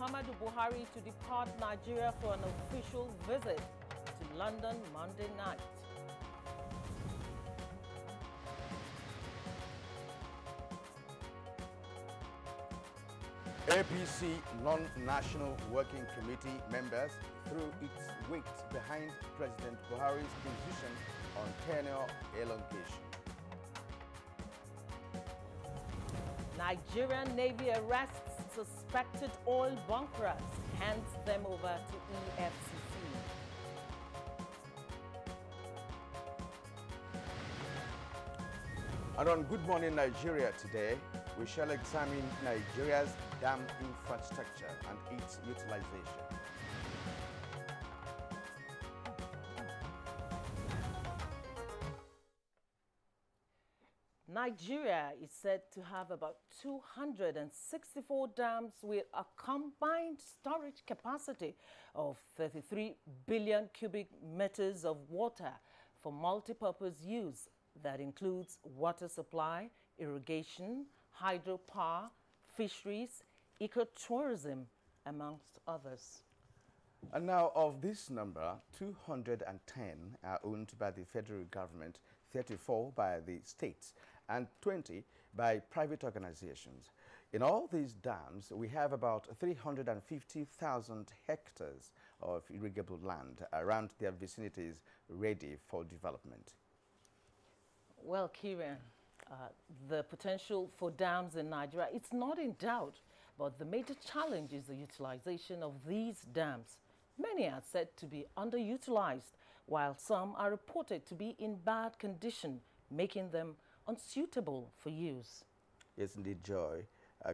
Muhammadu Buhari to depart Nigeria for an official visit to London Monday night. APC non-national working committee members threw its weight behind President Buhari's position on tenure elongation. Nigerian Navy arrests suspected oil bunkers, hands them over to EFCC. And on Good Morning Nigeria today, we shall examine Nigeria's dam infrastructure and its utilization. Nigeria is said to have about 264 dams with a combined storage capacity of 33 billion cubic meters of water for multi-purpose use. That includes water supply, irrigation, hydropower, fisheries, ecotourism, amongst others. And now, of this number, 210 are owned by the federal government, 34 by the states, and 20 by private organizations. In all these dams, we have about 350,000 hectares of irrigable land around their vicinities ready for development. Well, Kieran, the potential for dams in Nigeria, it's not in doubt, but the major challenge is the utilization of these dams. Many are said to be underutilized, while some are reported to be in bad condition, making them unsuitable for use. Yes, indeed, Joy.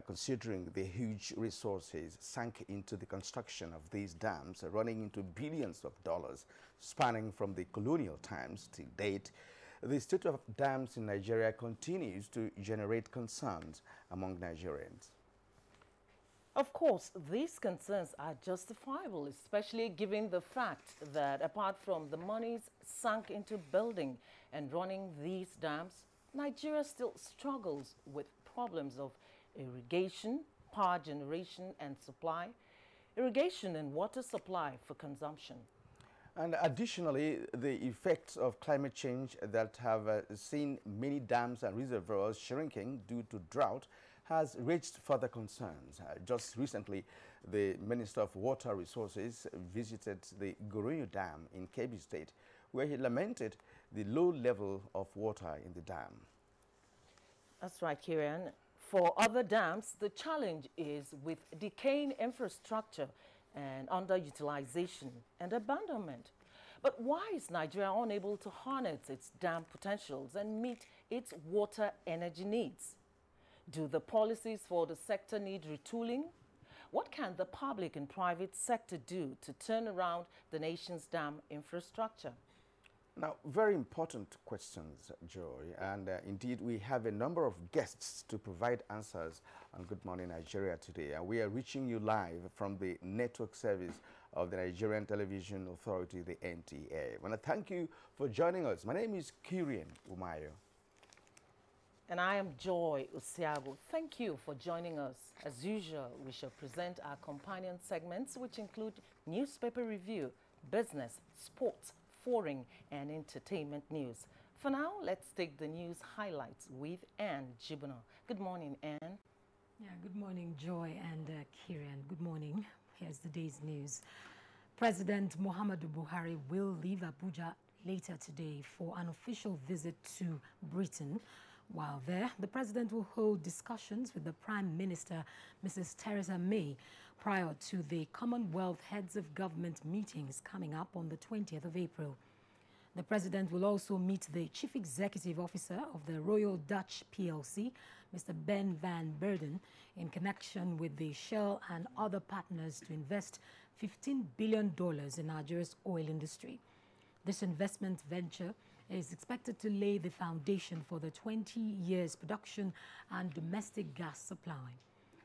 Considering the huge resources sank into the construction of these dams, running into billions of dollars, spanning from the colonial times till date, the state of dams in Nigeria continues to generate concerns among Nigerians. Of course, these concerns are justifiable, especially given the fact that apart from the monies sunk into building and running these dams, Nigeria still struggles with problems of irrigation, power generation and supply, irrigation and water supply for consumption. And additionally, the effects of climate change that have seen many dams and reservoirs shrinking due to drought has raised further concerns. Just recently, the Minister of Water Resources visited the Goronyo Dam in Kebbi State, where he lamented the low level of water in the dam. That's right, Kieran. For other dams, the challenge is with decaying infrastructure and underutilization and abandonment. But why is Nigeria unable to harness its dam potentials and meet its water energy needs? Do the policies for the sector need retooling? What can the public and private sector do to turn around the nation's dam infrastructure? Now, very important questions, Joy, and indeed we have a number of guests to provide answers on Good Morning Nigeria today, and we are reaching you live from the network service of the Nigerian Television Authority, the NTA. I want to thank you for joining us. My name is Kirian Umayo. And I am Joy Usiago. Thank you for joining us. As usual, we shall present our companion segments, which include newspaper review, business, sports, foreign and entertainment news. For now, let's take the news highlights with Anne Jibono. Good morning, Anne. Yeah, good morning, Joy and Kieran. Good morning. Here's the day's news. President Muhammadu Buhari will leave Abuja later today for an official visit to Britain. While there, the president will hold discussions with the Prime Minister, Mrs. Theresa May, prior to the Commonwealth Heads of Government meetings coming up on the 20th of April. The president will also meet the Chief Executive Officer of the Royal Dutch PLC, Mr. Ben van Beurden, in connection with the Shell and other partners to invest $15 billion in Nigeria's oil industry. This investment venture is expected to lay the foundation for the 20 years production and domestic gas supply.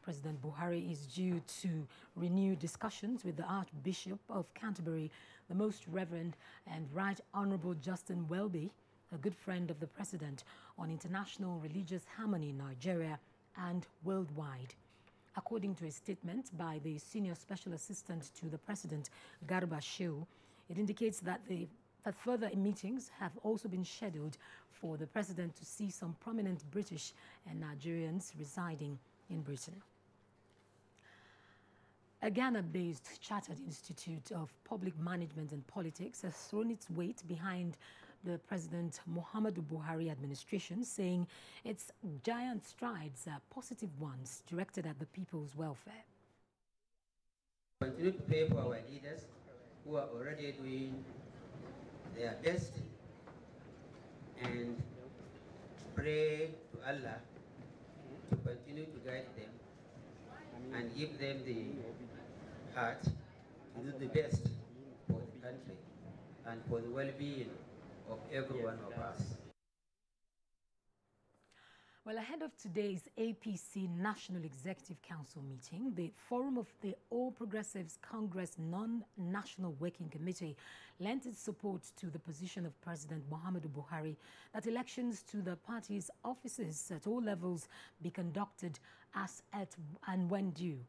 President Buhari is due to renew discussions with the Archbishop of Canterbury, the Most Reverend and Right Honorable Justin Welby, a good friend of the president, on international religious harmony in Nigeria and worldwide. According to a statement by the Senior Special Assistant to the President, Garba Shehu, it indicates that further meetings have also been scheduled for the President to see some prominent British and Nigerians residing in Britain. A Ghana-based Chartered Institute of Public Management and Politics has thrown its weight behind the President Muhammadu Buhari administration, saying its giant strides are positive ones directed at the people's welfare. Continue to pray for our leaders who are already doing their best, and pray to Allah to continue to guide them and give them the heart to do the best for the country and for the well-being of every one of us. Well, ahead of today's APC National Executive Council meeting, the Forum of the All Progressives Congress Non-National Working Committee lent its support to the position of President Muhammadu Buhari that elections to the party's offices at all levels be conducted as at and when due.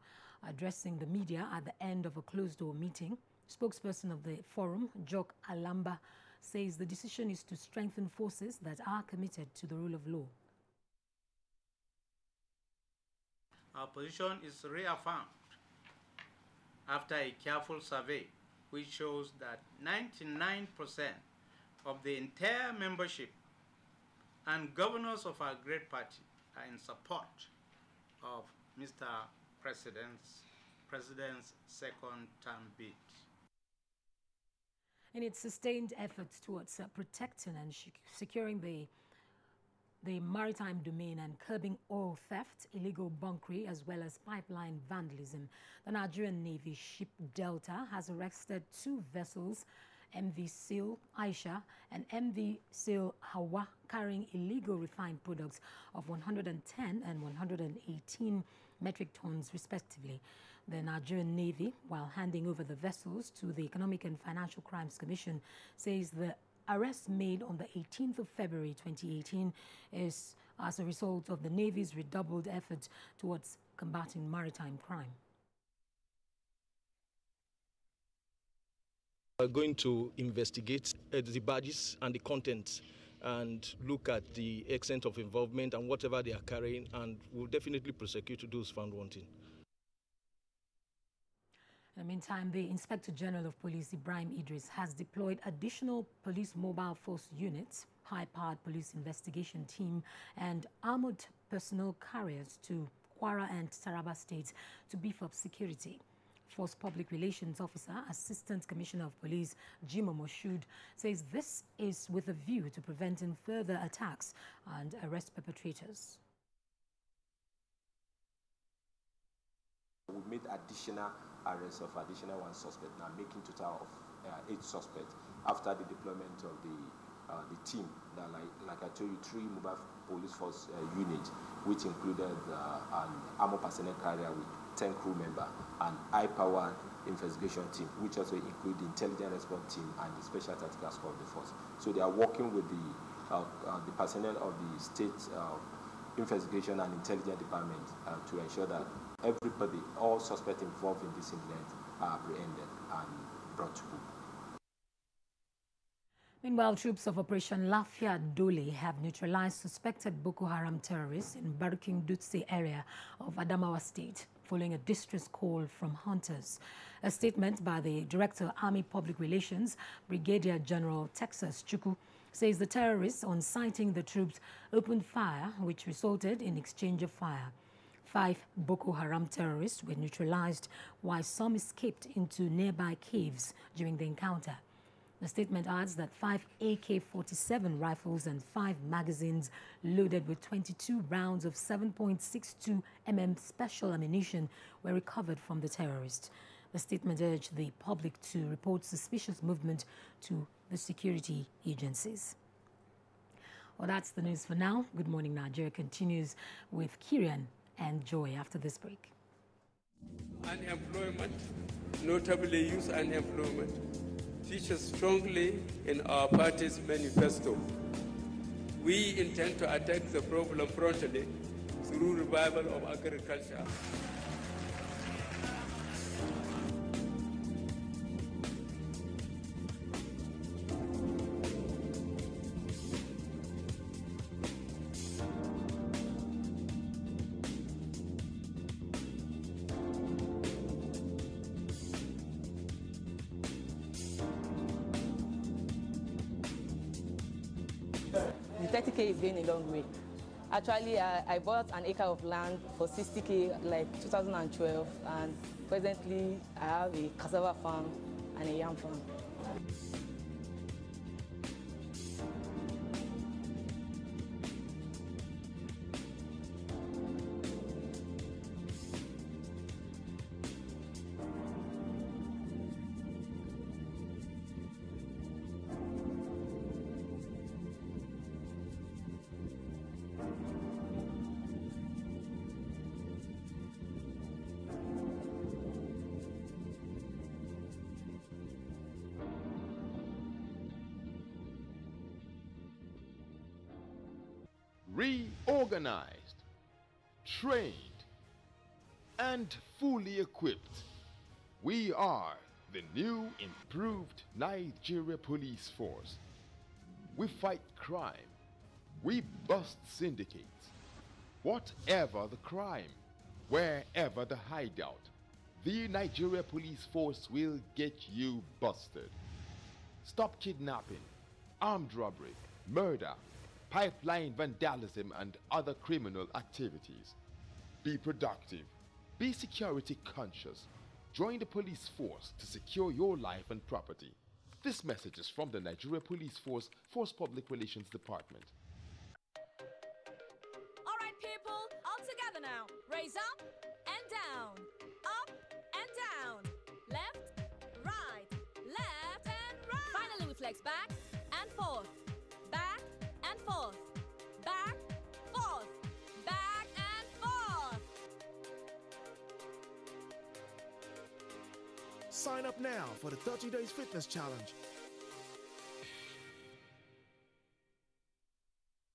Addressing the media at the end of a closed-door meeting, spokesperson of the forum, Jock Alamba, says the decision is to strengthen forces that are committed to the rule of law. Our position is reaffirmed after a careful survey which shows that 99% of the entire membership and governors of our great party are in support of Mr. President's second term bid. In its sustained efforts towards protecting and securing the maritime domain and curbing oil theft, illegal bunkering, as well as pipeline vandalism, the Nigerian Navy ship Delta has arrested 2 vessels, MV Seal Aisha and MV Seal Hawa, carrying illegal refined products of 110 and 118 metric tons, respectively. The Nigerian Navy, while handing over the vessels to the Economic and Financial Crimes Commission, says the arrest made on the 18th of February 2018 is as a result of the Navy's redoubled efforts towards combating maritime crime. We're going to investigate the badges and the contents and look at the extent of involvement and whatever they are carrying, and we'll definitely prosecute those found wanting. In the meantime, the Inspector General of Police, Ibrahim Idris, has deployed additional police mobile force units, high-powered police investigation team, and armored personnel carriers to Kwara and Taraba states to beef up security. Force Public Relations Officer, Assistant Commissioner of Police, Jimo Moshood, says this is with a view to preventing further attacks and arrest perpetrators. We made additional arrests of additional 1 suspect, now making total of 8 suspects after the deployment of the team. That, like I told you, 3 mobile police force units, which included an armored personnel carrier with 10 crew members, and high-powered investigation team, which also include the intelligence response team and the special tactical squad of the force. So they are working with the personnel of the state investigation and intelligence department to ensure that everybody, all suspects involved in this incident, are apprehended and brought to book. Meanwhile, troops of Operation Lafia Dole have neutralized suspected Boko Haram terrorists in Barking Dutse area of Adamawa State, following a distress call from hunters. A statement by the Director, Army Public Relations, Brigadier General Texas Chukwu, says the terrorists, on sighting the troops, opened fire, which resulted in exchange of fire. 5 Boko Haram terrorists were neutralized, while some escaped into nearby caves during the encounter. The statement adds that 5 AK-47 rifles and 5 magazines loaded with 22 rounds of 7.62 mm special ammunition were recovered from the terrorists. The statement urged the public to report suspicious movement to the security agencies. Well, that's the news for now. Good Morning Nigeria continues with Kirian and Joy after this break. Unemployment, notably youth unemployment, features strongly in our party's manifesto. We intend to attack the problem frontally through revival of agriculture, 30K is going a long way. Actually, I bought an acre of land for 60K like 2012, and presently I have a cassava farm and a yam farm. Reorganized, trained, and fully equipped, we are the new improved Nigeria Police Force. We fight crime, we bust syndicates. Whatever the crime, wherever the hideout, the Nigeria Police Force will get you busted. Stop kidnapping, armed robbery, murder, pipeline vandalism, and other criminal activities. Be productive. Be security conscious. Join the police force to secure your life and property. This message is from the Nigeria Police Force Public Relations Department. All right, people, all together now. Raise up and down. Up and down. Left, right. Left and right. Finally, we flex back and forth. Back and forth. Back, forth. Back and forth. Sign up now for the 30 Days Fitness Challenge.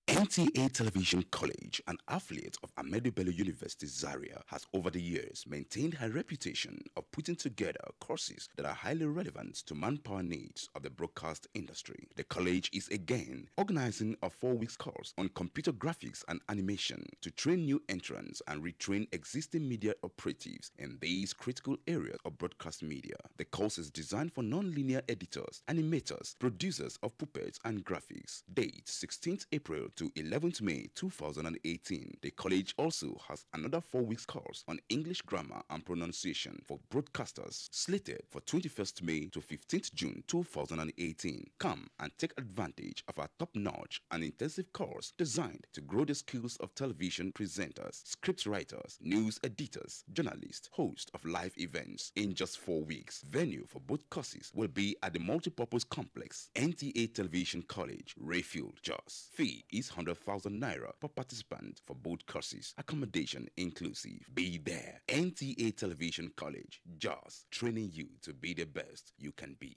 NTA Television College, an affiliate of Ahmadu Bello University Zaria, has over the years maintained her reputation of putting together courses that are highly relevant to manpower needs of the broadcast industry. The college is again organizing a 4-week course on computer graphics and animation to train new entrants and retrain existing media operatives in these critical areas of broadcast media. The course is designed for non-linear editors, animators, producers of puppets and graphics. Date 16th April to 11th May 2018. The college also has another 4-week course on English grammar and pronunciation for broadcasters slated for 21st May to 15th June 2018. Come and take advantage of our top-notch and intensive course designed to grow the skills of television presenters, script writers, news editors, journalists, hosts of live events in just 4 weeks. Venue for both courses will be at the multipurpose complex, NTA Television College, Rayfield, Jos. Fee is 100,000 naira per participant for both courses, accommodation inclusive. Be there. NTA Television College, Jos, training you to be the best you can be.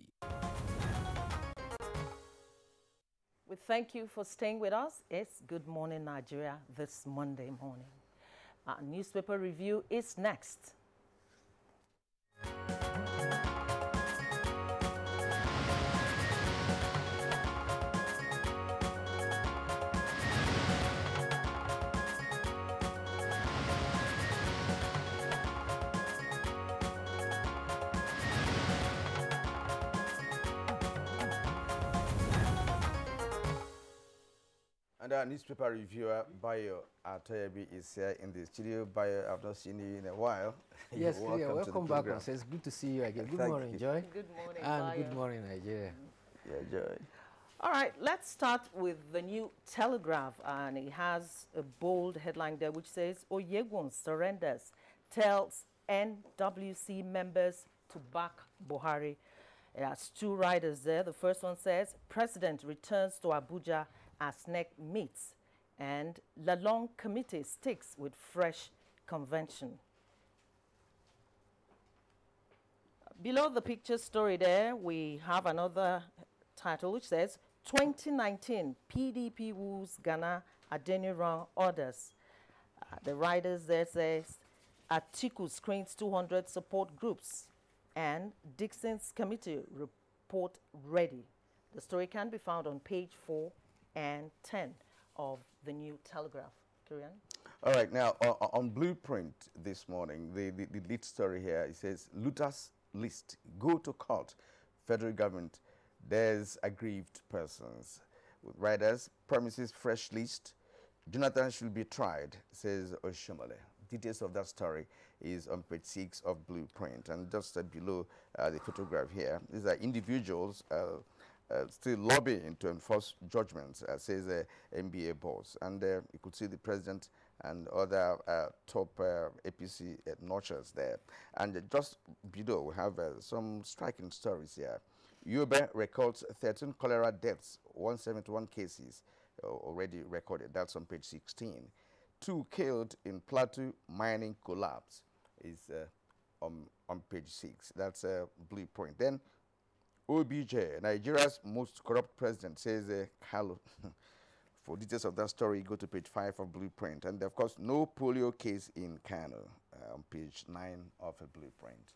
We thank you for staying with us. It's Good Morning Nigeria this Monday morning. Our newspaper review is next. And our newspaper reviewer, Bayo Atoyebi, is here in the studio. Bayo, I've not seen you in a while. Yes, welcome back. It's good to see you again. Good morning, Joy. Good morning, and Bayo. good morning, Nigeria. Yeah, Joy. All right, let's start with the New Telegraph, and it has a bold headline there which says, Oyegun surrenders, tells NWC members to back Buhari. It has 2 riders there. The first one says, President returns to Abuja as NEC meets, and Lalong Committee sticks with fresh convention. Below the picture story there, we have another title which says, 2019 PDP woos Ghana Adeniran orders. The writers there says, Atiku screens 200 support groups, and Dixon's committee report ready. The story can be found on page 4 and 10 of the New Telegraph. Kirian? All right, now on Blueprint this morning, the lead story here, it says, looters list, go to court, federal government, there's aggrieved persons. with riders, promises fresh list. Jonathan should be tried, says Oshomole. Details of that story is on page 6 of Blueprint. And just below the photograph here, these are individuals still lobbying to enforce judgments, says NBA boss. And you could see the president and other top APC notchers there. And just below, we have some striking stories here. Yobe records 13 cholera deaths, 171 cases already recorded. That's on page 16. 2 killed in Plateau mining collapse is on page 6. That's Blueprint. Then OBJ, Nigeria's most corrupt president, says Kalu. For details of that story, go to page 5 of Blueprint. And of course, no polio case in Kano on page 9 of a Blueprint.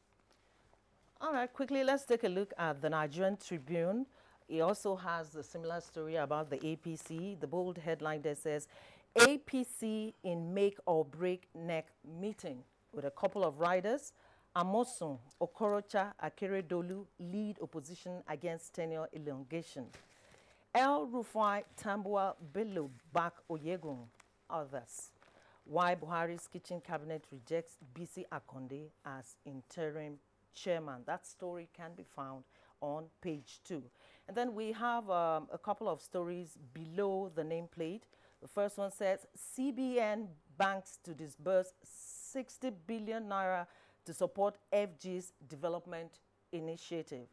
All right, quickly, let's take a look at the Nigerian Tribune. It also has a similar story about the APC. The bold headline there says, APC in make or break neck meeting with a couple of riders. Amosun, Okorocha, Akeredolu lead opposition against tenure elongation. El Rufai, Tambua, Bello, back Oyegun, others. Why Buhari's kitchen cabinet rejects BC Akonde as interim chairman. That story can be found on page 2. And then we have a couple of stories below the nameplate. The first one says, CBN banks to disburse 60 billion naira to support FG's development initiative.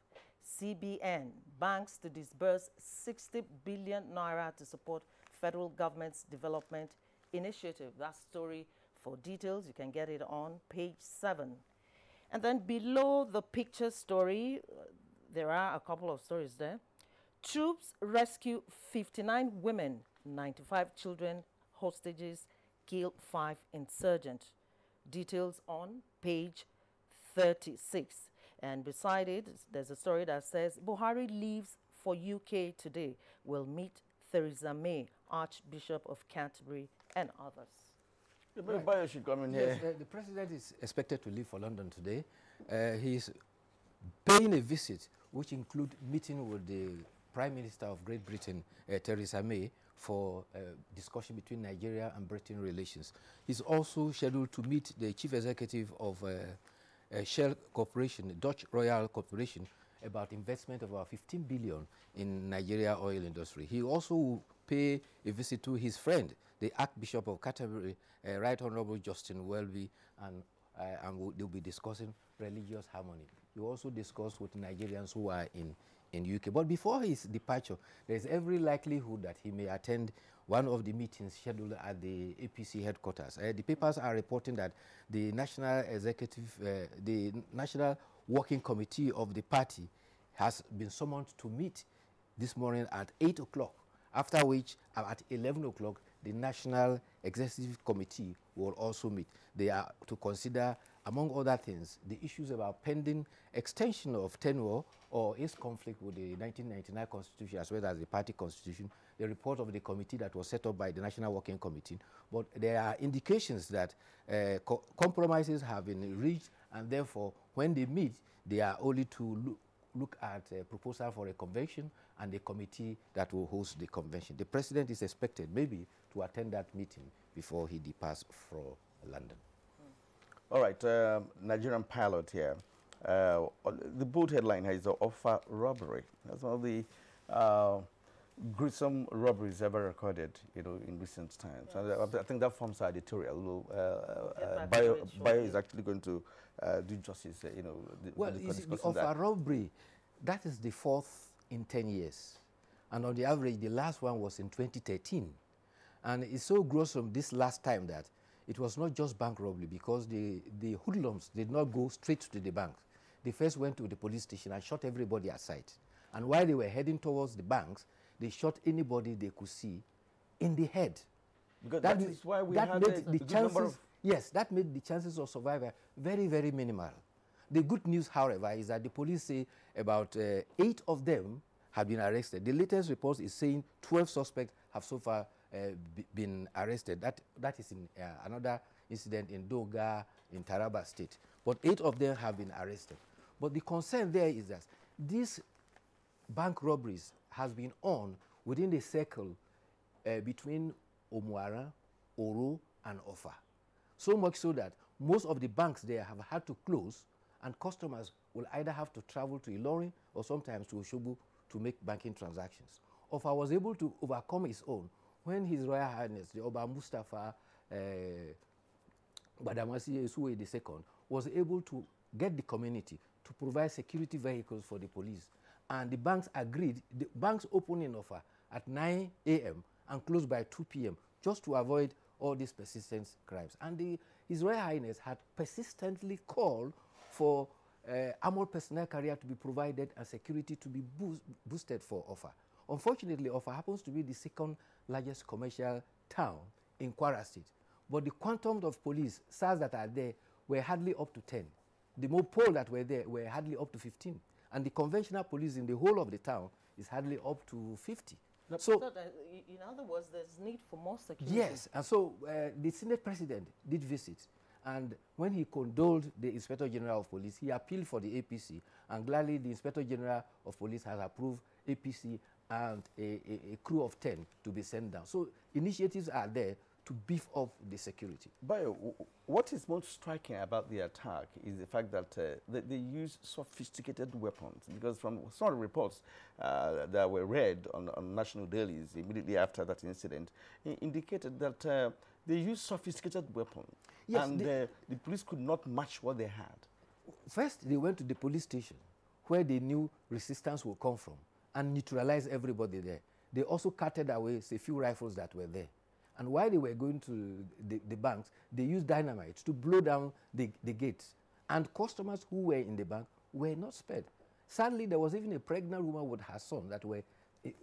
CBN banks to disburse 60 billion naira to support federal government's development initiative. That story, for details, you can get it on page 7. And then below the picture story, there are a couple of stories there. Troops rescue 59 women, 95 children, hostages, kill 5 insurgents. Details on page 36. And beside it, there's a story that says, Buhari leaves for UK today. Will meet Theresa May, Archbishop of Canterbury, and others. Right. Bayo should come in yes, here. The president is expected to leave for London today. He's paying a visit, which includes meeting with the Prime Minister of Great Britain, Theresa May, for discussion between Nigeria and Britain relations. He's also scheduled to meet the chief executive of Shell Corporation, the Dutch Royal Corporation, about investment of about 15 billion in Nigeria oil industry. He also will pay a visit to his friend, the Archbishop of Canterbury, Right Honorable Justin Welby, and they'll be discussing religious harmony. He also discussed with Nigerians who are in UK. But before his departure, there's every likelihood that he may attend one of the meetings scheduled at the APC headquarters. The papers are reporting that the National Working Committee of the party has been summoned to meet this morning at 8 o'clock, after which at 11 o'clock, the National Executive Committee will also meet. They are to consider, among other things, the issues about pending extension of tenure or its conflict with the 1999 Constitution as well as the party constitution, the report of the committee that was set up by the National Working Committee. But there are indications that compromises have been reached, and therefore, when they meet, they are only to look at a proposal for a convention and the committee that will host the convention. The president is expected maybe to attend that meeting before he departs for London. All right, Nigerian pilot here. The bold headline here is offer robbery. That's one of the gruesome robberies ever recorded, in recent times. Yes. And I think that forms our editorial. Bayo is actually going to do justice, well, the offer robbery, that is the 4th in 10 years. And on the average, the last one was in 2013. And it's so gruesome this last time that it was not just bank robbery, because the hoodlums did not go straight to the bank. They first went to the police station and shot everybody aside. And while they were heading towards the banks, they shot anybody they could see in the head. Because that is why we had the chances. Yes, that made the chances of survival very, very minimal. The good news, however, is that the police say about 8 of them have been arrested. The latest report is saying 12 suspects have so far been arrested. That is in another incident in Doga, in Taraba State. But 8 of them have been arrested. But the concern there is that these bank robberies has been on within the circle between Omuara, Oro, and Ofa. So much so that most of the banks there have had to close, and customers will either have to travel to Ilorin or sometimes to Oshobo to make banking transactions. Ofa was able to overcome his own when His Royal Highness, the Oba Mustafa Badamasi Esuwe II, was able to get the community to provide security vehicles for the police. And the banks agreed, the banks open in Ofa at 9 a.m. and close by 2 p.m. just to avoid all these persistent crimes. And His Royal Highness had persistently called for armored personnel carrier to be provided and security to be boosted for Ofa. Unfortunately, Ofa happens to be the second largest commercial town in Kwara State. But the quantum of police, SARS that are there, were hardly up to 10. The mopol that were there were hardly up to 15. And the conventional police in the whole of the town is hardly up to 50. So, in other words, there's need for more security. Yes, and so the Senate President did visit, and when he condoled the Inspector General of Police, he appealed for the APC, and gladly the Inspector General of Police has approved APC and a crew of 10 to be sent down. So initiatives are there to beef up the security. Bayo, what is most striking about the attack is the fact that they use sophisticated weapons, because from some of the reports that were read on national dailies immediately after that incident indicated that they used sophisticated weapons, yes, and the police could not match what they had. First, they went to the police station where they knew resistance would come from and neutralized everybody there. They also carted away a few rifles that were there. And while they were going to the banks, they used dynamite to blow down the gates. And customers who were in the bank were not spared. Sadly, there was even a pregnant woman with her son that were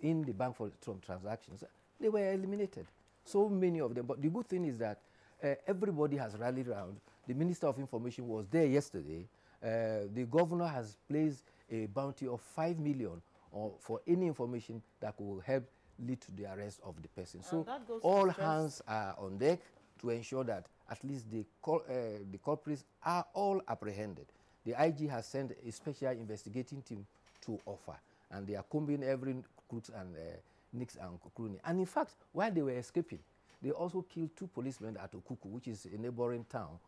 in the bank for some transactions. They were eliminated. So many of them. But the good thing is that everybody has rallied around. The Minister of Information was there yesterday. The governor has placed a bounty of 5 million for any information that will help lead to the arrest of the person. So all hands are on deck to ensure that at least the culprits are all apprehended. The IG has sent a special investigating team to Ofa, and they are combing every crooks and nicks and crony. And in fact, while they were escaping, they also killed 2 policemen at Okuku, which is a neighboring town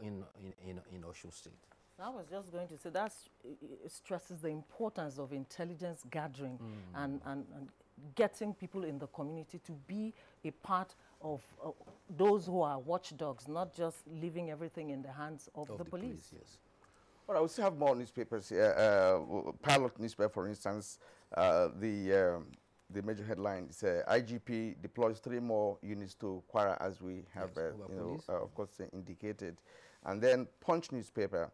in Osho State. I was just going to say that stresses the importance of intelligence gathering and getting people in the community to be a part of those who are watchdogs, not just leaving everything in the hands of the police. Yes. Well, I will still have more newspapers here. Pilot newspaper, for instance, the major headline is IGP deploys 3 more units to Kwara, as we have, of course, indicated. And then Punch newspaper,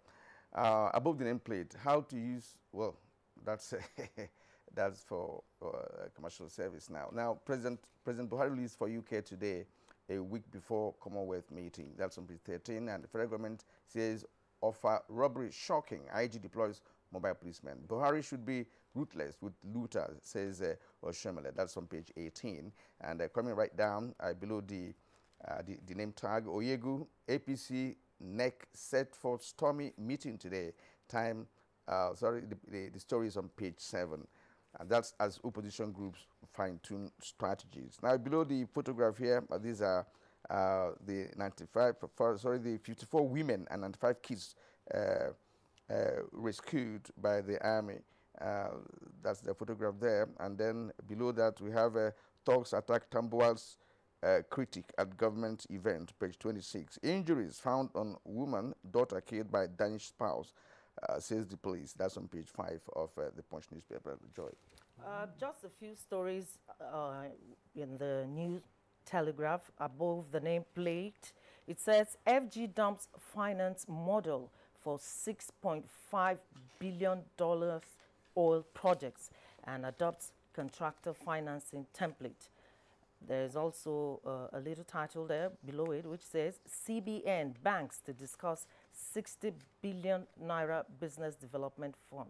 above the nameplate, how to use, well, that's that's for commercial service now. Now, President Buhari leaves for UK today, a week before Commonwealth meeting. That's on page 13. And the federal government says, offer robbery shocking. IG deploys mobile policemen. Buhari should be ruthless with looters, says Oshemele. That's on page 18. And coming right down below the name tag, Oyegu, APC, NEC set for stormy meeting today. Time, the story is on page 7. And that's as opposition groups fine-tune strategies. Now, below the photograph here, these are the 54 women and 95 kids rescued by the army. That's the photograph there. And then below that, we have thugs attack Tambuwal's critic at government event, page 26. Injuries found on woman, daughter killed by Danish spouse. Says the police. That's on page 5 of the Punch newspaper. Joy. Just a few stories in the New Telegraph above the nameplate. It says FG dumps finance model for $6.5 billion oil projects and adopts contractor financing template. There's also a little title there below it which says CBN banks to discuss 60 billion naira business development fund.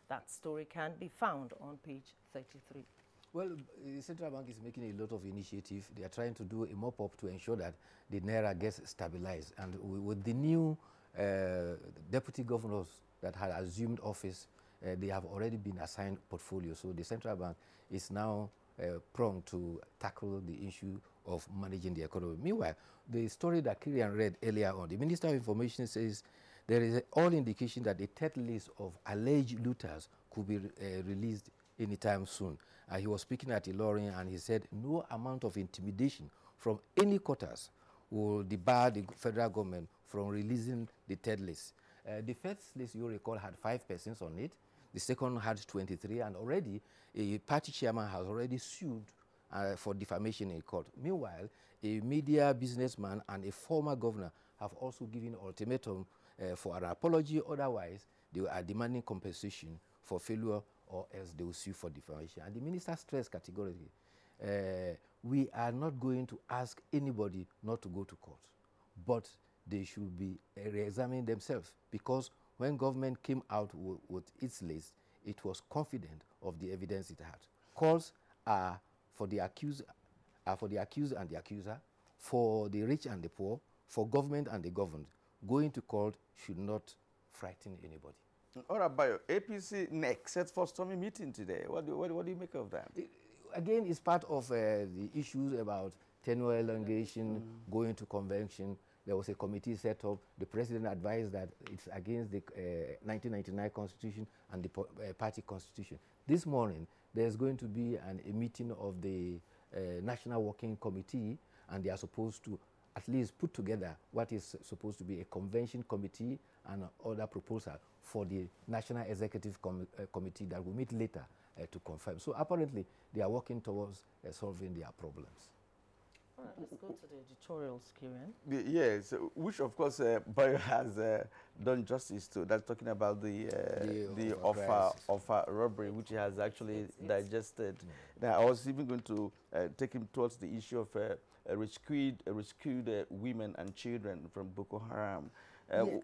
That story can be found on page 33. Well, the central bank is making a lot of initiative. They are trying to do a mop-up to ensure that the naira gets stabilized. And with the new deputy governors that had assumed office, they have already been assigned portfolios. So the central bank is now prong to tackle the issue of managing the economy. Meanwhile, the story that Kirian read earlier on, the Minister of Information says there is all indication that a third list of alleged looters could be released anytime soon. He was speaking at Ilorin and he said no amount of intimidation from any quarters will debar the federal government from releasing the third list. The first list, you recall, had 5 persons on it. The second had 23, and already a party chairman has already sued for defamation in court. Meanwhile, a media businessman and a former governor have also given ultimatum for an apology. Otherwise, they are demanding compensation for failure, or else they will sue for defamation. And the minister stressed categorically, we are not going to ask anybody not to go to court, but they should be re-examining themselves, because when government came out with its list, it was confident of the evidence it had. Calls are for the accused and the accuser, for the rich and the poor, for government and the governed. Going to court should not frighten anybody. All right, Bayo, APC next set for stormy meeting today. What do you make of that? Again, it's part of the issues about tenure elongation, going to convention. There was a committee set up. The president advised that it's against the 1999 constitution and the party constitution. This morning, there's going to be a meeting of the National Working Committee, and they are supposed to at least put together what is supposed to be a convention committee and other proposal for the National Executive Committee that will meet later to confirm. So apparently, they are working towards solving their problems. All right, let's go to the editorials, Kieran. Yes, which of course Bayo has done justice to. That's talking about the offer robbery, which he has actually digested. Now, I was even going to take him towards the issue of rescued women and children from Boko Haram.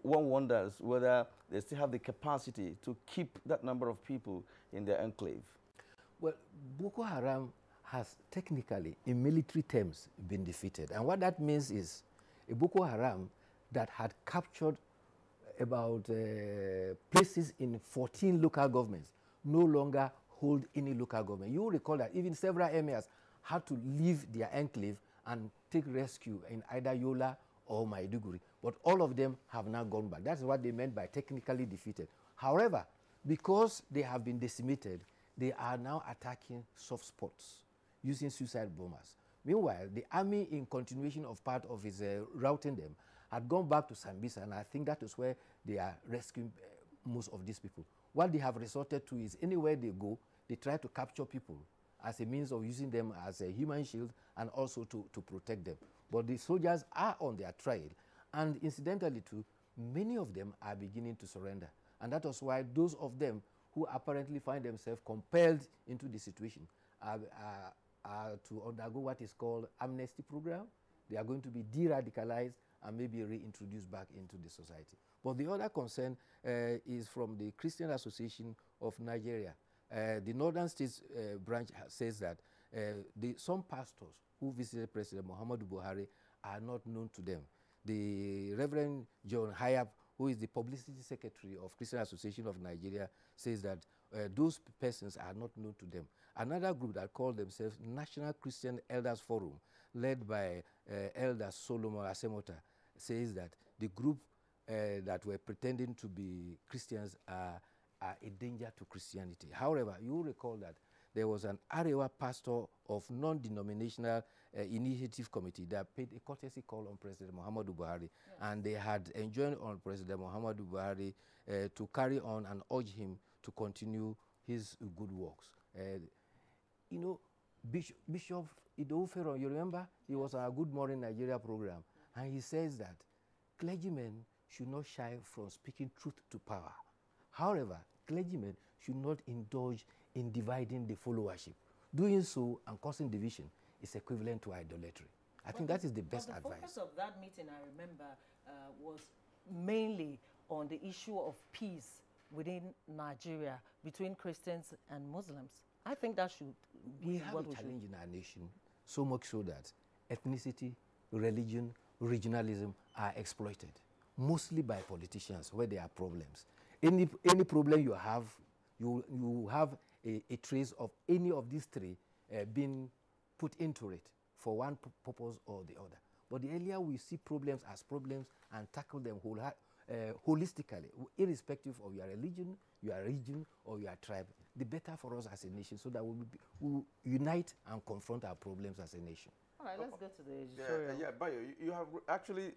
One wonders whether they still have the capacity to keep that number of people in their enclave. Well, Boko Haram has technically, in military terms, been defeated. And what that means is a Boko Haram that had captured about places in 14 local governments no longer hold any local government. You will recall that even several emirs had to leave their enclave and take rescue in either Yola or Maiduguri. But all of them have now gone back. That's what they meant by technically defeated. However, because they have been decimated, they are now attacking soft spots using suicide bombers. Meanwhile, the army, in continuation of part of its routing them, had gone back to Sambisa, and I think that is where they are rescuing most of these people. What they have resorted to is anywhere they go, they try to capture people as a means of using them as a human shield and also to protect them. But the soldiers are on their trail, and incidentally too, many of them are beginning to surrender. And that is why those of them who apparently find themselves compelled into the situation are to undergo what is called amnesty program. They are going to be de-radicalized and maybe reintroduced back into the society. But the other concern is from the Christian Association of Nigeria. The Northern States branch says that some pastors who visited President Muhammadu Buhari are not known to them. The Reverend John Hayab, who is the publicity secretary of Christian Association of Nigeria, says that those persons are not known to them. Another group that call themselves National Christian Elders Forum, led by Elder Solomon Asemota, says that the group that were pretending to be Christians are a danger to Christianity. However, you will recall that there was an Arewa pastor of non-denominational initiative committee that paid a courtesy call on President Muhammadu Buhari, and they had enjoined on President Muhammadu Buhari to carry on and urge him to continue his good works. You know, Bishop Idowu Ferron, you remember, he was on our Good Morning Nigeria program, and he says that clergymen should not shy from speaking truth to power. However, clergymen should not indulge in dividing the followership. Doing so and causing division is equivalent to idolatry. I think that is the best advice. The focus of that meeting, I remember, was mainly on the issue of peace within Nigeria between Christians and Muslims. I think that should be what we challenge in our nation, so much so that ethnicity, religion, regionalism are exploited, mostly by politicians where there are problems. Any problem you have, you have a trace of any of these three been put into it for one purpose or the other. But the earlier we see problems as problems and tackle them holistically, irrespective of your religion, your region, or your tribe, the better for us as a nation, so that we'll unite and confront our problems as a nation. All right, let's go to the editorial. Yeah, Bayo, you have actually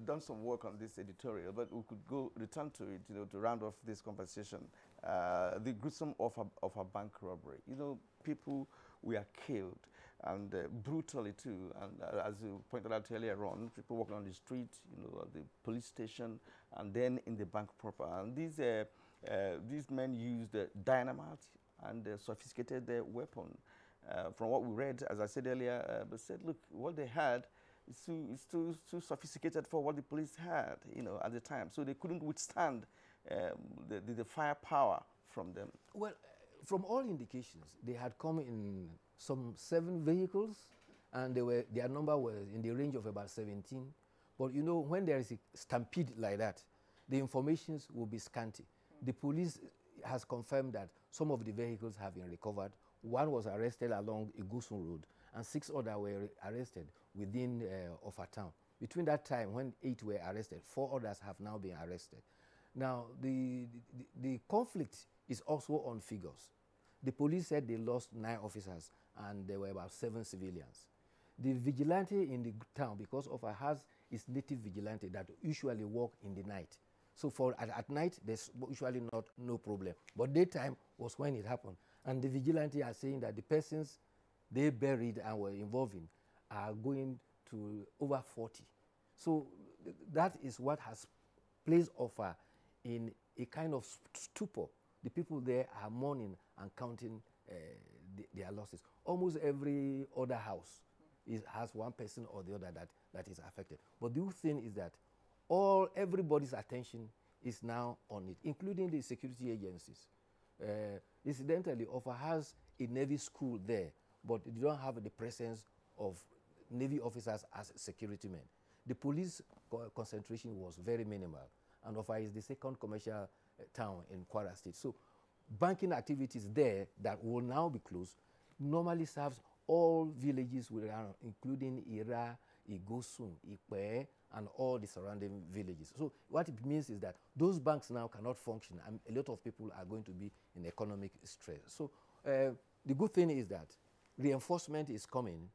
done some work on this editorial, but we could return to it, to round off this conversation. The gruesome of a bank robbery. People were killed, and brutally too. And as you pointed out earlier on, people walking on the street, at the police station, and then in the bank proper. And these men used dynamite and sophisticated weapon. From what we read, as I said earlier, they said, look, what they had is too sophisticated for what the police had, at the time. So they couldn't withstand the firepower from them. Well, from all indications, they had come in some 7 vehicles, and their number was in the range of about 17. But when there is a stampede like that, the informations will be scanty. The police has confirmed that some of the vehicles have been recovered. One was arrested along Igosun Road, and 6 others were arrested within Offa town. Between that time, when 8 were arrested, 4 others have now been arrested. Now, the conflict is also on figures. The police said they lost 9 officers, and there were about 7 civilians. The vigilante in the town, because Offa has its native vigilante that usually work in the night. So at night, there's usually no problem. But daytime was when it happened. And the vigilante are saying that the persons they buried and were involved in are going to over 40. So that is what has placed Offa in a kind of stupor. The people there are mourning and counting their losses. Almost every other house has one person or the other that is affected. But the thing is that everybody's attention is now on it, including the security agencies. Incidentally, Offa has a Navy school there, but they don't have the presence of Navy officers as security men. The police concentration was very minimal, and Offa is the 2nd commercial town in Kwara State. So banking activities there that will now be closed normally serves all villages around, including Ira, Igosun, Ipe, and all the surrounding villages. So what it means is that those banks now cannot function, and a lot of people are going to be in economic stress. So the good thing is that reinforcement is coming,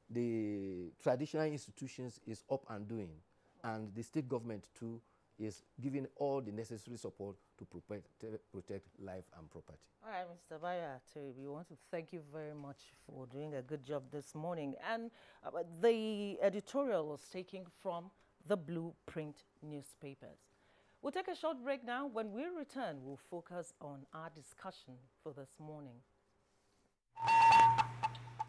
the traditional institutions is up and doing, and the state government too is giving all the necessary support to protect life and property. All right, Mr. Bayo, we want to thank you very much for doing a good job this morning. And the editorial was taken from the Blueprint newspapers. We'll take a short break now. When we return, we'll focus on our discussion for this morning.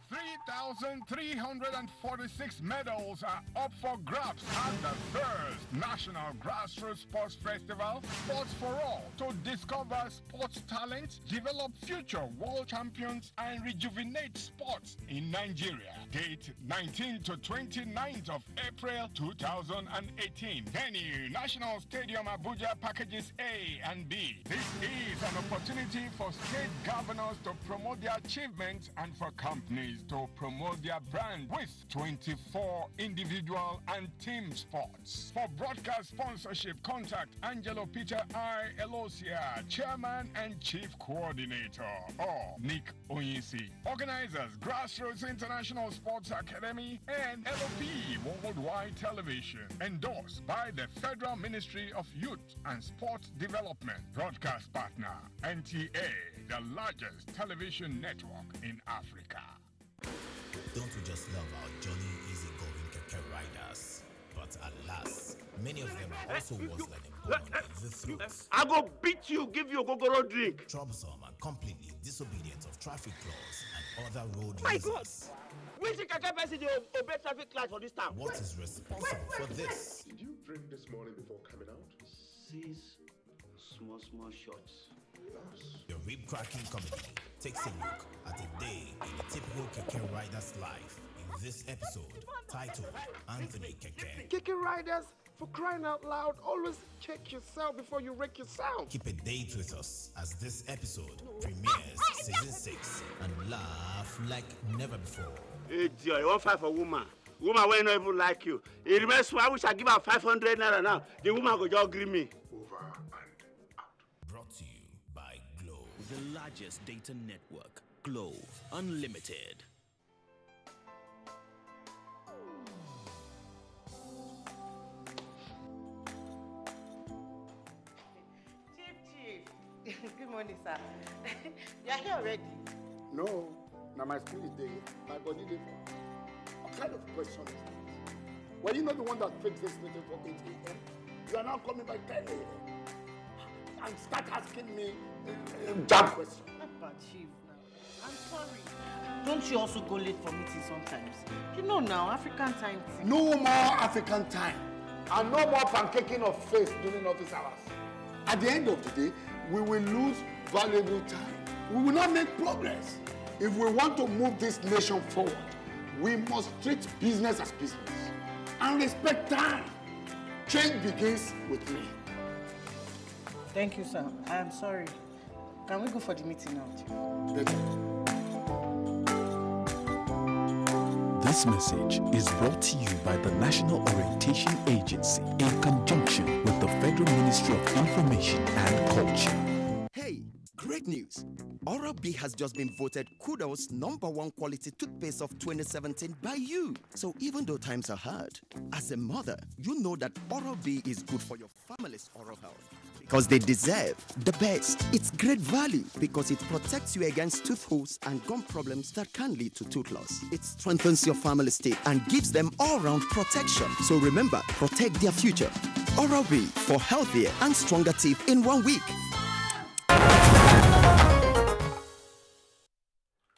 3,346 medals are up for grabs at the first National Grassroots Sports Festival, Sports for All, to discover sports talent, develop future world champions, and rejuvenate sports in Nigeria. Date 19th to 29th of April 2018. Venue, National Stadium Abuja, packages A and B. This is an opportunity for state governors to promote their achievements and for companies to promote their brand with 24 individual and team sports. For broadcast sponsorship, contact Angelo Peter I. Elosia, Chairman and Chief Coordinator, or Nick Onyisi. Organizers, Grassroots International Sports Academy and LOP Worldwide Television. Endorsed by the Federal Ministry of Youth and Sports Development. Broadcast partner, NTA, the largest television network in Africa. Don't we just love our jolly, easygoing keke riders? But alas, many of them are also worse than born in the throat. I go beat you, give you a gogoro drink. Troublesome and completely disobedient of traffic laws and other road My users. God! Which keke person dey obey traffic lights for this town? What is responsible for this? Did you drink this morning before coming out? 6 small shots. The rib-cracking comedy takes a look at a day in a typical keke rider's life. In this episode, titled Anthony Keke. Keke riders For crying out loud, always check yourself before you wreck yourself. Keep a date with us as this episode premieres season 6 and laugh like never before. Hey, dear, you want fight for woman? Woman will not even like you. It remains I wish I give her 500 naira now. The woman will just agree me. Over and out. Brought to you by Glow. The largest data network. Glow Unlimited. Chief. Good morning, sir. You are here already? No. Now my school is there. My body is there. What kind of question is that? Were you not the one that fixed this meeting for 8 a.m.? You are now coming by 10 a.m. and start asking me jab questions. But Chief, I'm sorry. Don't you also go late for meetings sometimes? You know now, African time. No more African time. And no more pancaking of face during office hours. At the end of the day, we will lose valuable time. We will not make progress. If we want to move this nation forward, we must treat business as business and respect time. Change begins with me. Thank you, sir. I am sorry. Can we go for the meeting now? This message is brought to you by the National Orientation Agency in conjunction with the Federal Ministry of Information and Culture. Hey, great news! Oral-B has just been voted Kudos #1 quality toothpaste of 2017 by you. So even though times are hard, as a mother, you know that Oral-B is good for your family's oral health. Because they deserve the best. It's great value because it protects you against tooth holes and gum problems that can lead to tooth loss. It strengthens your family's teeth and gives them all-round protection. So remember, protect their future. Oral-B for healthier and stronger teeth in 1 week.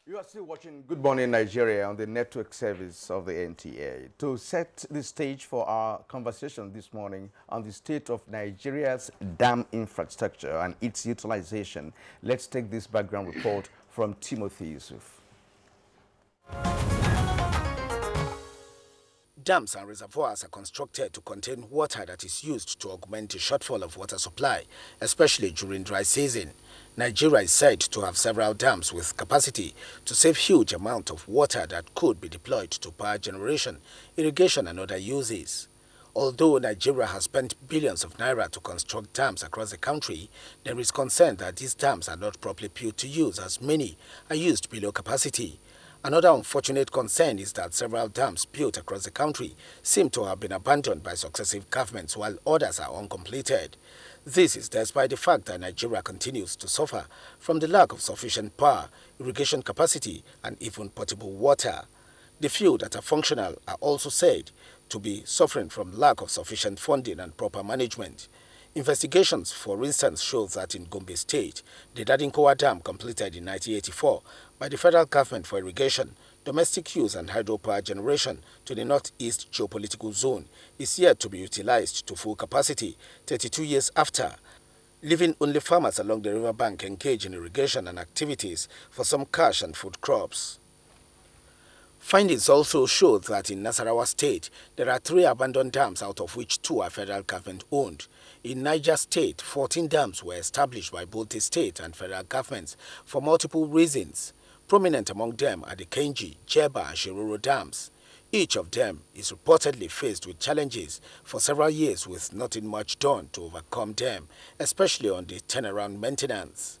You are still watching Good Morning Nigeria on the network service of the NTA. To set the stage for our conversation this morning on the state of Nigeria's dam infrastructure and its utilization, let's take this background report from Timothy Yusuf. Dams and reservoirs are constructed to contain water that is used to augment the shortfall of water supply, especially during dry season. Nigeria is said to have several dams with capacity to save huge amount of water that could be deployed to power generation, irrigation and other uses. Although Nigeria has spent billions of naira to construct dams across the country, there is concern that these dams are not properly put to use as many are used below capacity. Another unfortunate concern is that several dams built across the country seem to have been abandoned by successive governments while others are uncompleted. This is despite the fact that Nigeria continues to suffer from the lack of sufficient power, irrigation capacity, and even potable water. The few that are functional are also said to be suffering from lack of sufficient funding and proper management. Investigations, for instance, show that in Gombe State, the Dadinkowa Dam, completed in 1984 by the federal government for irrigation, domestic use and hydropower generation to the northeast geopolitical zone, is yet to be utilized to full capacity 32 years after, leaving only farmers along the riverbank engaged in irrigation and activities for some cash and food crops. Findings also show that in Nasarawa State, there are 3 abandoned dams, out of which 2 are federal government-owned. In Niger State, 14 dams were established by both the state and federal governments for multiple reasons. Prominent among them are the Kenji, Jeba, and Shiroro dams. Each of them is reportedly faced with challenges for several years with nothing much done to overcome them, especially on the turnaround maintenance.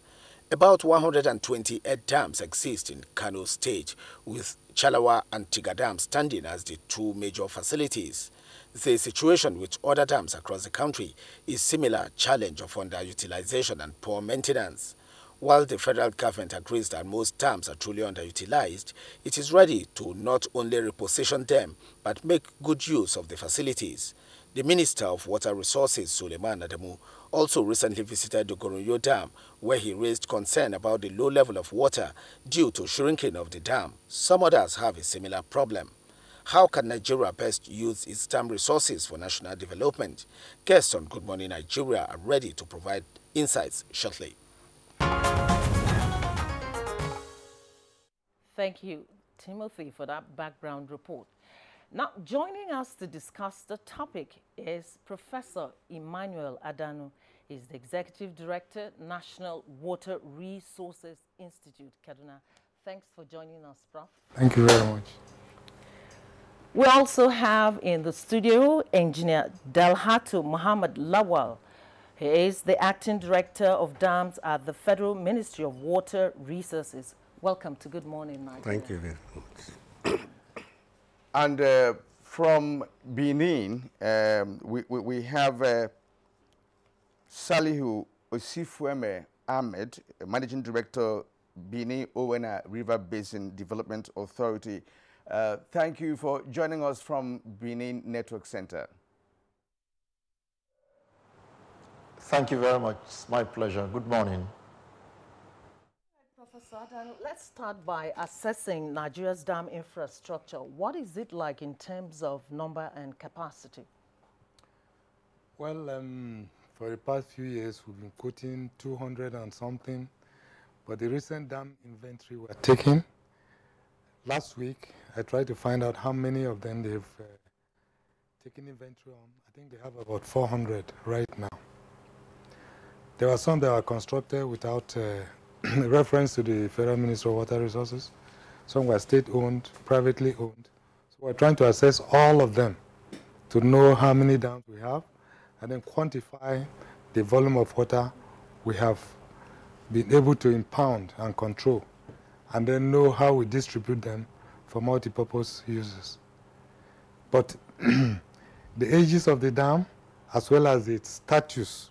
About 128 dams exist in Kano State, with Chalawa and Tiga dams standing as the 2 major facilities. The situation with other dams across the country is similar challenge of underutilization and poor maintenance. While the federal government agrees that most dams are truly underutilized, it is ready to not only reposition them, but make good use of the facilities. The Minister of Water Resources, Suleiman Adamu, also recently visited the Goronyo Dam, where he raised concern about the low level of water due to shrinking of the dam. Some others have a similar problem. How can Nigeria best use its dam resources for national development? Guests on Good Morning Nigeria are ready to provide insights shortly. Thank you, Timothy, for that background report. Now, joining us to discuss the topic is Professor Emmanuel Adanu. He's the Executive Director, National Water Resources Institute, Kaduna. Thanks for joining us, Prof. Thank you very much. We also have in the studio Engineer Dalhatu Muhammad Lawal. He is the Acting Director of Dams at the Federal Ministry of Water Resources. Welcome to Good Morning, Nigeria. Thank you very much. And from Benin, we have Salihu Osifueme Ahmed, Managing Director, Benin Owena River Basin Development Authority. Thank you for joining us from Benin Network Center. Thank you very much. It's my pleasure. Good morning. Professor Adanu, let's start by assessing Nigeria's dam infrastructure. What is it like in terms of number and capacity? Well, for the past few years, we've been quoting 200 and something, but the recent dam inventory we're taking, last week, I tried to find out how many of them they've taken inventory on. I think they have about 400 right now. There were some that were constructed without reference to the Federal Ministry of Water Resources. Some were state-owned, privately owned. So we're trying to assess all of them to know how many dams we have and then quantify the volume of water we have been able to impound and control, and then know how we distribute them for multi-purpose uses. But the ages of the dam, as well as its status,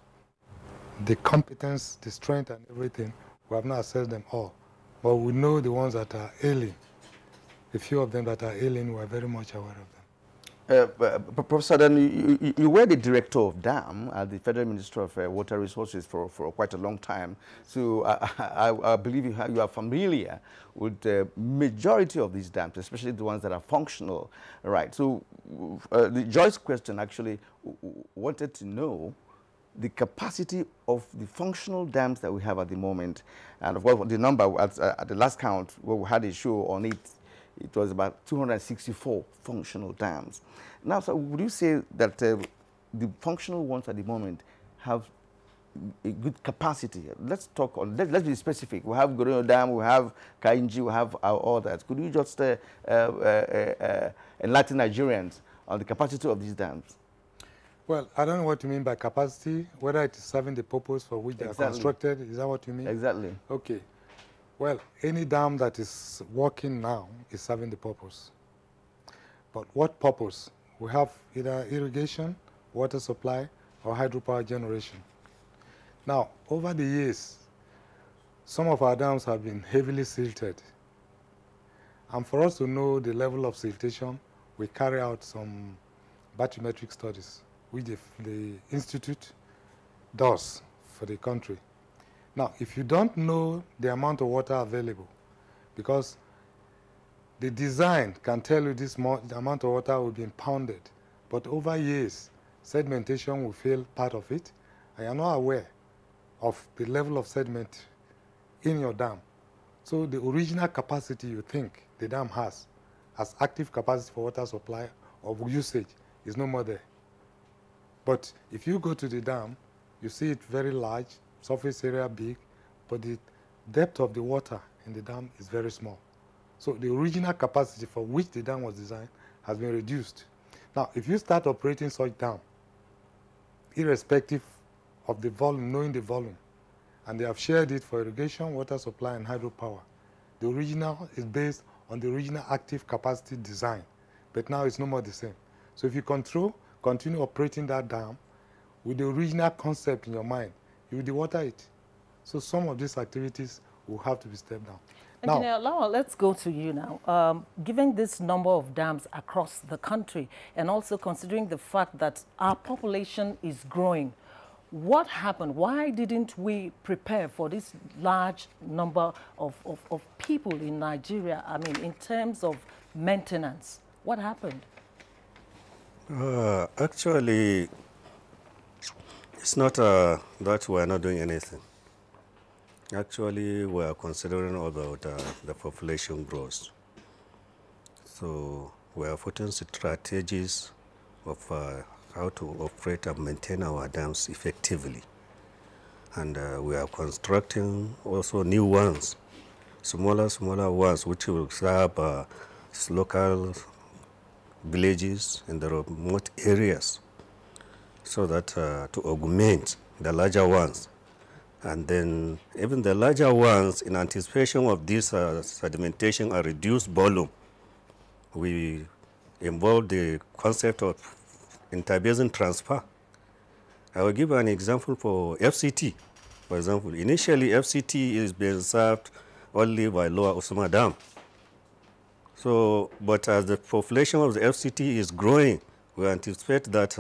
the competence, the strength, and everything, we have not assessed them all. But we know the ones that are ailing. A few of them that are ailing, we are very much aware of them. Professor, then you were the director of dam at the Federal Ministry of Water Resources for quite a long time. So I believe you are familiar with the majority of these dams, especially the ones that are functional, right? So the Joyce question actually wanted to know the capacity of the functional dams that we have at the moment. And of course, the number at the last count, where we had a show on it, it was about 264 functional dams. Now, so would you say that the functional ones at the moment have a good capacity? Let's talk on, let's be specific. We have Gorino Dam, we have Kainji, we have our others. Could you just enlighten Nigerians on the capacity of these dams? Well, I don't know what you mean by capacity, whether it is serving the purpose for which they are constructed. Is that what you mean? Exactly. Okay. Well, any dam that is working now is serving the purpose. But what purpose? We have either irrigation, water supply, or hydropower generation. Now, over the years, some of our dams have been heavily silted. And for us to know the level of siltation, we carry out some bathymetric studies, which the Institute does for the country. Now, if you don't know the amount of water available, because the design can tell you the amount of water will be impounded, but over years, sedimentation will fail part of it, and you're not aware of the level of sediment in your dam. So the original capacity you think the dam has as active capacity for water supply or usage is no more there. But if you go to the dam, you see it very large, surface area big, but the depth of the water in the dam is very small. So the original capacity for which the dam was designed has been reduced. Now, if you start operating such dam, irrespective of the volume, knowing the volume, and they have shared it for irrigation, water supply, and hydropower, the original is based on the original active capacity design, but now it's no more the same. So if you continue operating that dam with the original concept in your mind, you will dewater it. So some of these activities will have to be stepped down. Engineer Lawal, let's go to you now. Given this number of dams across the country, and also considering the fact that our population is growing, what happened? Why didn't we prepare for this large number of people in Nigeria? I mean, in terms of maintenance, what happened? Actually, it's not that we're not doing anything. Actually, we are considering about the population growth. So We are putting strategies of how to operate and maintain our dams effectively. And we are constructing also new ones, smaller ones, which will serve local villages in the remote areas, so that to augment the larger ones. And then even the larger ones, in anticipation of this sedimentation and reduced volume, we involve the concept of interbasin transfer. I will give an example for FCT. For example, initially FCT is being served only by Lower Usuma Dam. So, but as the population of the FCT is growing, we anticipate that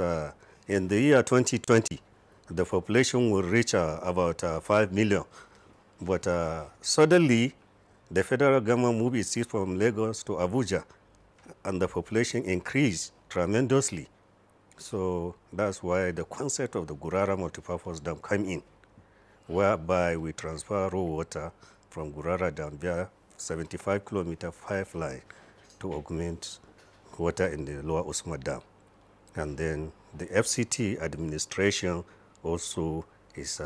in the year 2020, the population will reach about 5 million. But suddenly, the federal government moved its seat from Lagos to Abuja, and the population increased tremendously. So that's why the concept of the Gurara multipurpose dam came in, whereby we transfer raw water from Gurara Dam via 75-kilometer pipeline to augment water in the Lower Usuma Dam. And then the FCT administration also is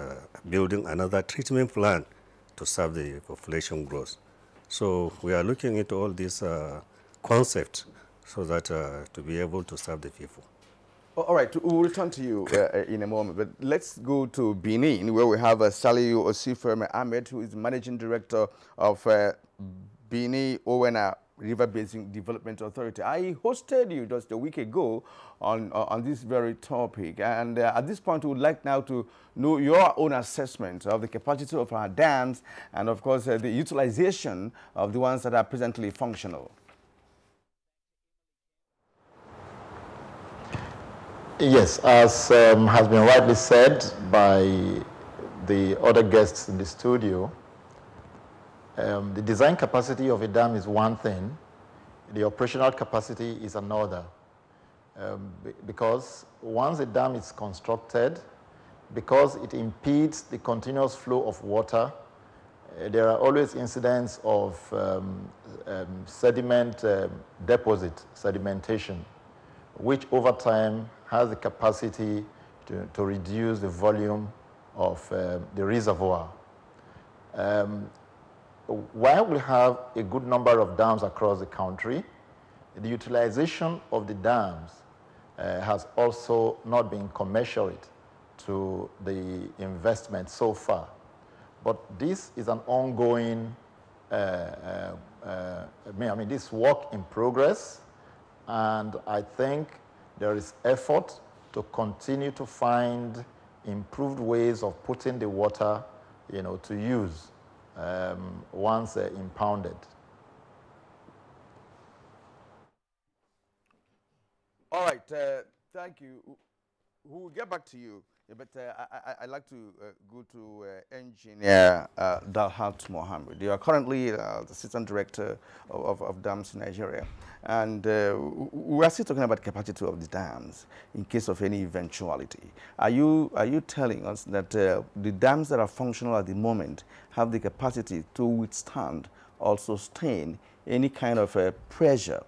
building another treatment plan to serve the population growth. So we are looking into all these concepts so that to be able to serve the people. All right, we'll return to you in a moment, but let's go to Benin, where we have Saliu Osifeme Ahmed, who is Managing Director of Benin Owena River Basin Development Authority. I hosted you just a week ago on this very topic, and at this point we would like now to know your own assessment of the capacity of our dams and of course the utilization of the ones that are presently functional. Yes, as has been rightly said by the other guests in the studio, the design capacity of a dam is one thing, the operational capacity is another. Because once a dam is constructed, because it impedes the continuous flow of water, there are always incidents of sediment deposit, sedimentation, which over time has the capacity to reduce the volume of the reservoir. While we have a good number of dams across the country, the utilization of the dams has also not been commensurate to the investment so far. But this is an ongoing, this work in progress, and I think there is effort to continue to find improved ways of putting the water, to use once impounded. All right, thank you. We'll get back to you, but I'd like to go to Engineer Dalhat Mohammed. You are currently the Assistant Director of Dams in Nigeria, and we are still talking about the capacity of the dams in case of any eventuality. Are you telling us that the dams that are functional at the moment have the capacity to withstand or sustain any kind of pressure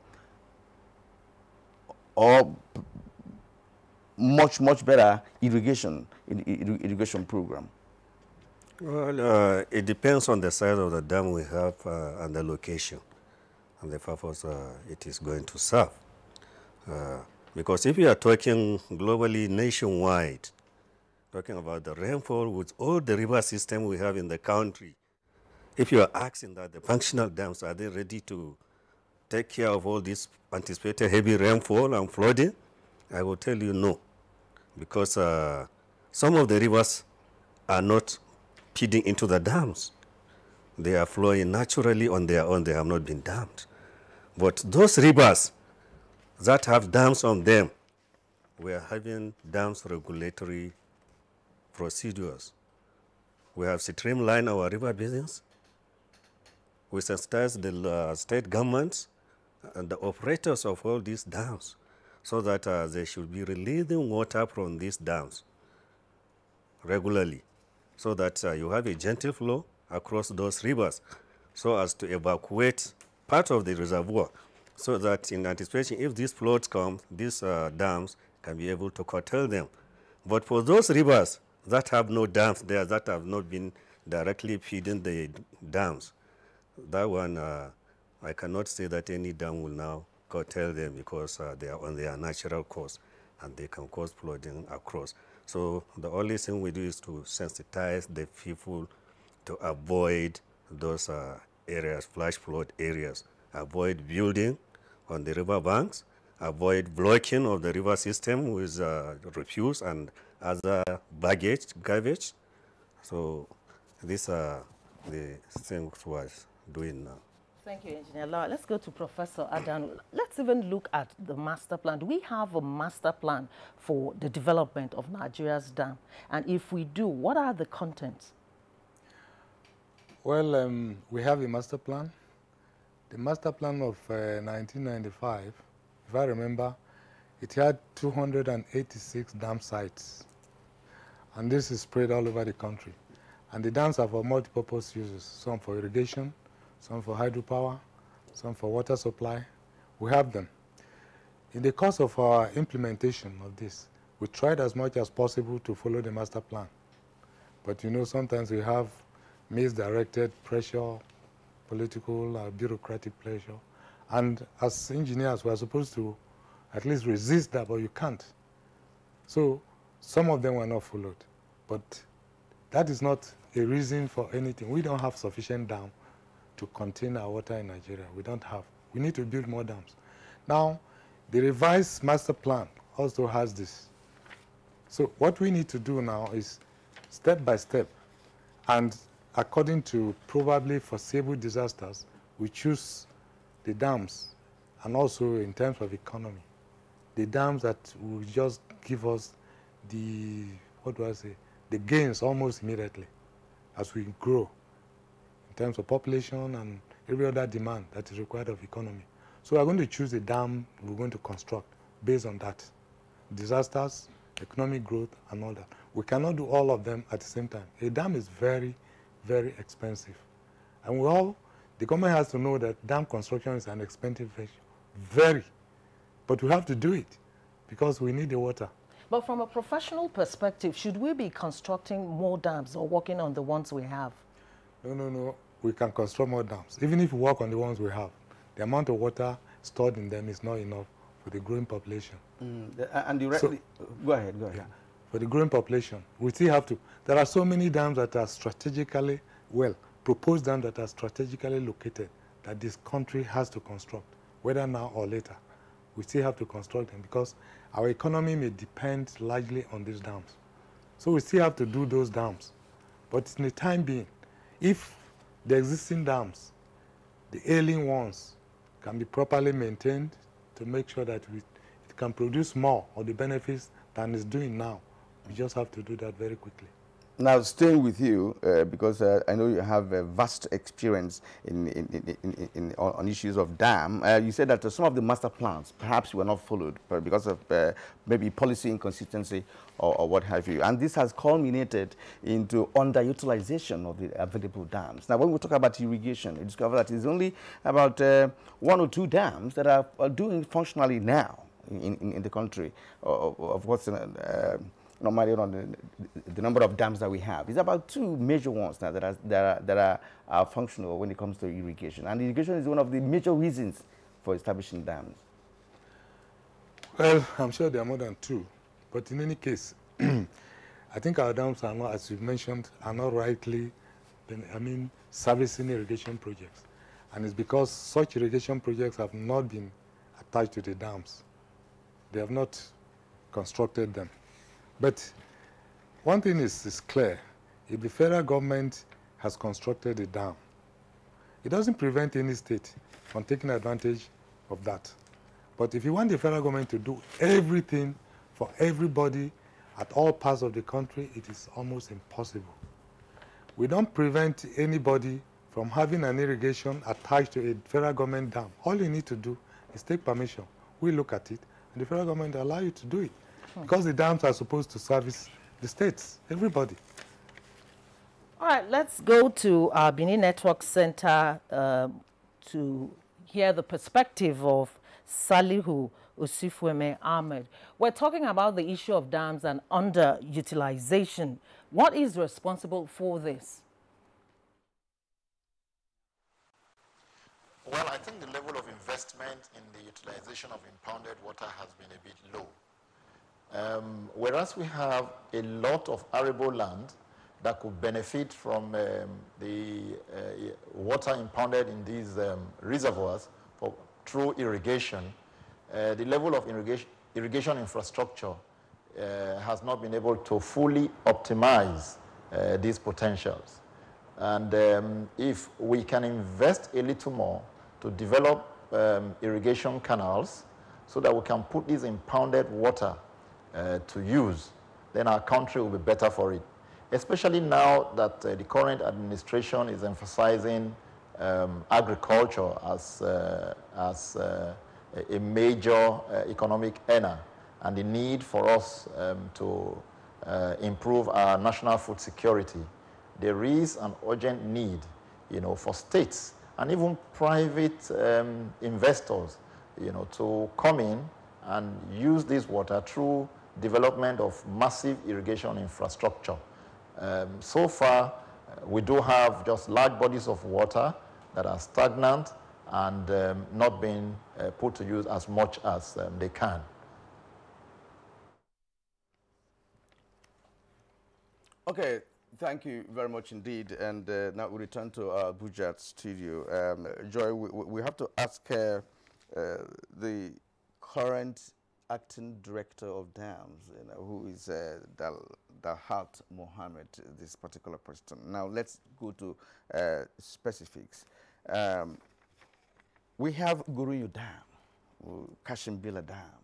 or much better irrigation program? Well, it depends on the size of the dam we have and the location and the purpose it is going to serve. Because if you are talking globally, nationwide, talking about the rainfall with all the river system we have in the country, if you are asking that the functional dams, are they ready to take care of all this anticipated heavy rainfall and flooding? I will tell you no. Because some of the rivers are not feeding into the dams. They are flowing naturally on their own. They have not been dammed. But those rivers that have dams on them, we are having dams regulatory procedures. We have streamlined our river basins. We sensitize the state governments and the operators of all these dams so that they should be releasing water from these dams regularly, so that you have a gentle flow across those rivers so as to evacuate part of the reservoir so that in anticipation, if these floods come, these dams can be able to curtail them. But for those rivers that have no dams there, that have not been directly feeding the dams, that one, I cannot say that any dam will now curtail them because they are on their natural course and they can cause flooding across. So the only thing we do is to sensitize the people to avoid those areas, flash flood areas, avoid building on the river banks, avoid blocking of the river system with refuse and other garbage. So these are the things we're doing now. Thank you, Engineer Law. Let's go to Professor Adan. Let's even look at the master plan. Do we have a master plan for the development of Nigeria's dam? And if we do, what are the contents? Well, we have a master plan. The master plan of 1995, if I remember, it had 286 dam sites. And this is spread all over the country. And the dams are for multi-purpose uses, some for irrigation, some for hydropower, some for water supply. We have them. In the course of our implementation of this, we tried as much as possible to follow the master plan. But you know, sometimes we have misdirected pressure, political, bureaucratic pressure. And as engineers, we are supposed to at least resist that, but you can't. So some of them were not followed. But that is not a reason for anything. We don't have sufficient dam to contain our water in Nigeria. We don't have. We need to build more dams. Now, the revised master plan also has this. So what we need to do now is step by step, and according to probably foreseeable disasters, we choose the dams, and also in terms of economy, the dams that will just give us the, what do I say, the gains almost immediately as we grow in terms of population and every other demand that is required of economy. So we are going to choose the dam we're going to construct based on that. Disasters, economic growth, and all that. We cannot do all of them at the same time. A dam is very, very expensive. And the government has to know that dam construction is an expensive venture. Very. But we have to do it because we need the water. But from a professional perspective, should we be constructing more dams or working on the ones we have? No. We can construct more dams. Even if we work on the ones we have, the amount of water stored in them is not enough for the growing population. And directly, go ahead. Yeah. For the growing population, we still have to. There are so many dams that are strategically, proposed dams that are strategically located that this country has to construct, whether now or later. We still have to construct them because our economy may depend largely on these dams. So we still have to do those dams. But in the time being, if the existing dams, the ailing ones, can be properly maintained to make sure that it can produce more of the benefits than it's doing now, we just have to do that very quickly. Now, staying with you, because I know you have a vast experience on issues of dam. You said that some of the master plans perhaps were not followed because of maybe policy inconsistency or what have you. And this has culminated into underutilization of the available dams. Now, when we talk about irrigation, we discover that it's only about 1 or 2 dams that are doing functionally now in the country of what's normally on the number of dams that we have. It's about 2 major ones now that are functional when it comes to irrigation. And irrigation is one of the major reasons for establishing dams. Well, I'm sure there are more than 2. But in any case, I think our dams are not, as you mentioned, are not rightly, servicing irrigation projects. And it's because such irrigation projects have not been attached to the dams. They have not constructed them. But one thing is clear. If the federal government has constructed a dam, it doesn't prevent any state from taking advantage of that. But if you want the federal government to do everything for everybody at all parts of the country, it is almost impossible. We don't prevent anybody from having an irrigation attached to a federal government dam. All you need to do is take permission. We look at it, and the federal government will allow you to do it. Because the dams are supposed to service the states, everybody. All right, let's go to our Benin Network Center to hear the perspective of Salihu Usifweme Ahmed. We're talking about the issue of dams and underutilization. What is responsible for this? Well, I think the level of investment in the utilization of impounded water has been a bit low. Whereas we have a lot of arable land that could benefit from the water impounded in these reservoirs through irrigation, the level of irrigation infrastructure has not been able to fully optimize these potentials. And if we can invest a little more to develop irrigation canals so that we can put this impounded water to use, then our country will be better for it. Especially now that the current administration is emphasizing agriculture as a major economic earner, and the need for us to improve our national food security. There is an urgent need, for states and even private investors, to come in and use this water through development of massive irrigation infrastructure. So far, we do have just large bodies of water that are stagnant and not being put to use as much as they can. Okay, thank you very much indeed. And now we return to our Abuja studio. Joy, we have to ask the current acting director of dams, who is Dalhat Mohammed, this particular person. Now let's go to specifics. We have Gurunyu Dam, Kashimbila Dam.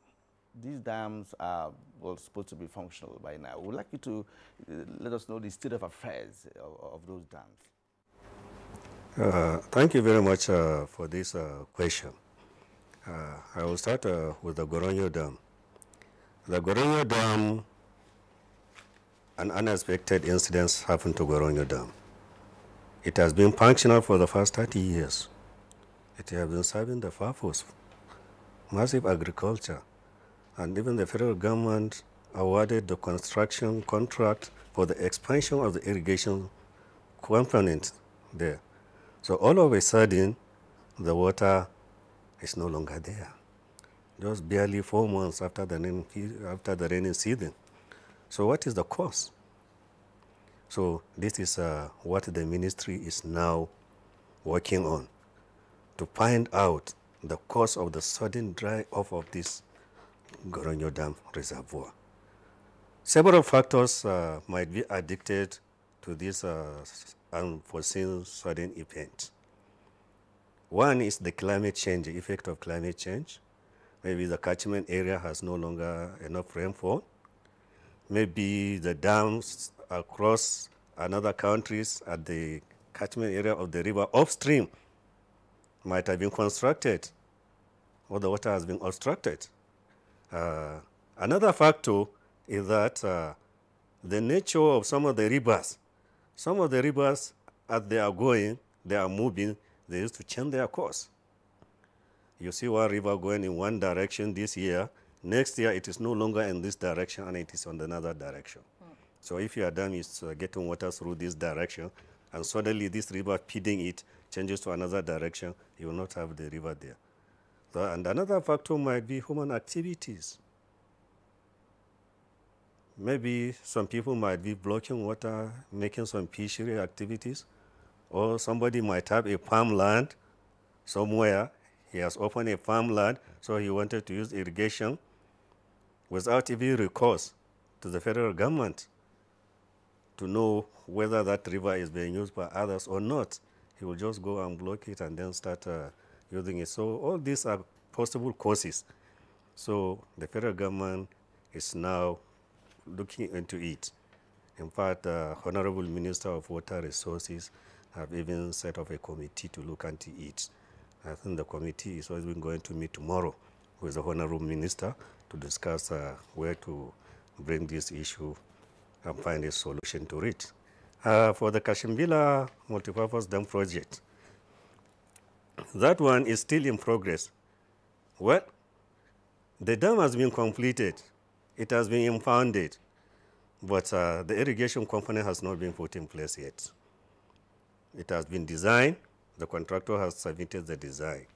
These dams are supposed to be functional by now. We'd like you to let us know the state of affairs of those dams. Thank you very much for this question. I will start with the Gurunyu Dam. The Gurunyu Dam, an unexpected incident happened to Gurunyu Dam. It has been functional for the past 30 years. It has been serving the purpose, massive agriculture, and even the federal government awarded the construction contract for the expansion of the irrigation component there. So all of a sudden, the water is no longer there. Just barely 4 months after the rainy season. So what is the cause? So this is what the ministry is now working on, to find out the cause of the sudden dry off of this Gurunyu Dam reservoir. Several factors might be addicted to this unforeseen sudden event. One is the climate change, the effect of climate change. Maybe the catchment area has no longer enough rainfall. Maybe the dams across another countries at the catchment area of the river upstream might have been constructed, or the water has been obstructed. Another factor is that the nature of some of the rivers, as they are going, they are moving, they used to change their course. You see one river going in one direction this year, next year it is no longer in this direction and it is on another direction. So if your dam is getting water through this direction and suddenly this river feeding it changes to another direction, you will not have the river there. So, and another factor might be human activities. Maybe some people might be blocking water, making some fishery activities, or somebody might have a farmland somewhere. He has opened a farmland, so he wanted to use irrigation without even recourse to the federal government to know whether that river is being used by others or not. He will just go and block it and then start using it. So all these are possible causes. So the federal government is now looking into it. In fact, the Honorable Minister of Water Resources have even set up a committee to look into it. I think the committee is also going to meet tomorrow with the Honorable Minister to discuss where to bring this issue and find a solution to it. For the Kashimbila Multipurpose Dam Project, That one is still in progress. Well, the dam has been completed. It has been impounded. But the irrigation company has not been put in place yet. It has been designed. The contractor has submitted the design.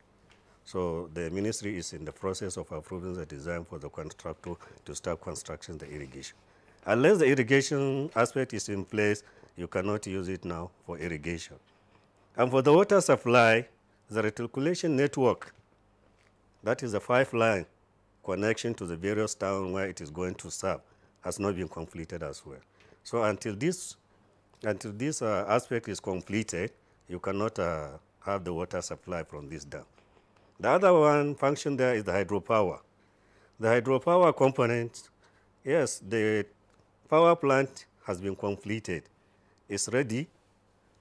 So the ministry is in the process of approving the design for the contractor to start construction the irrigation. Unless the irrigation aspect is in place, you cannot use it now for irrigation. And for the water supply, the reticulation network, that is the 5-line connection to the various towns where it is going to serve, has not been completed as well. So until this aspect is completed, you cannot have the water supply from this dam. The other one function there is the hydropower. The hydropower component, yes, the power plant has been completed. It's ready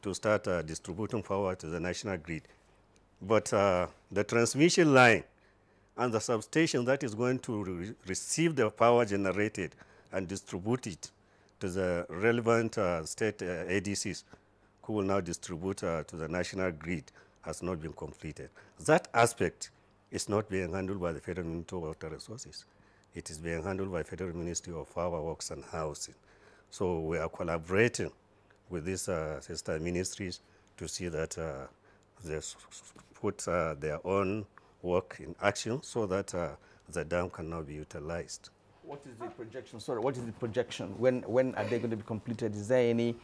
to start distributing power to the national grid. But the transmission line and the substation that is going to receive the power generated and distribute it to the relevant state ADCs who will now distribute to the national grid has not been completed. That aspect is not being handled by the Federal Ministry of Water Resources. It is being handled by Federal Ministry of Power, Works and Housing. So we are collaborating with these sister ministries to see that they put their own work in action so that the dam can now be utilized. What is the projection? Sorry, what is the projection? When are they going to be completed? Is there any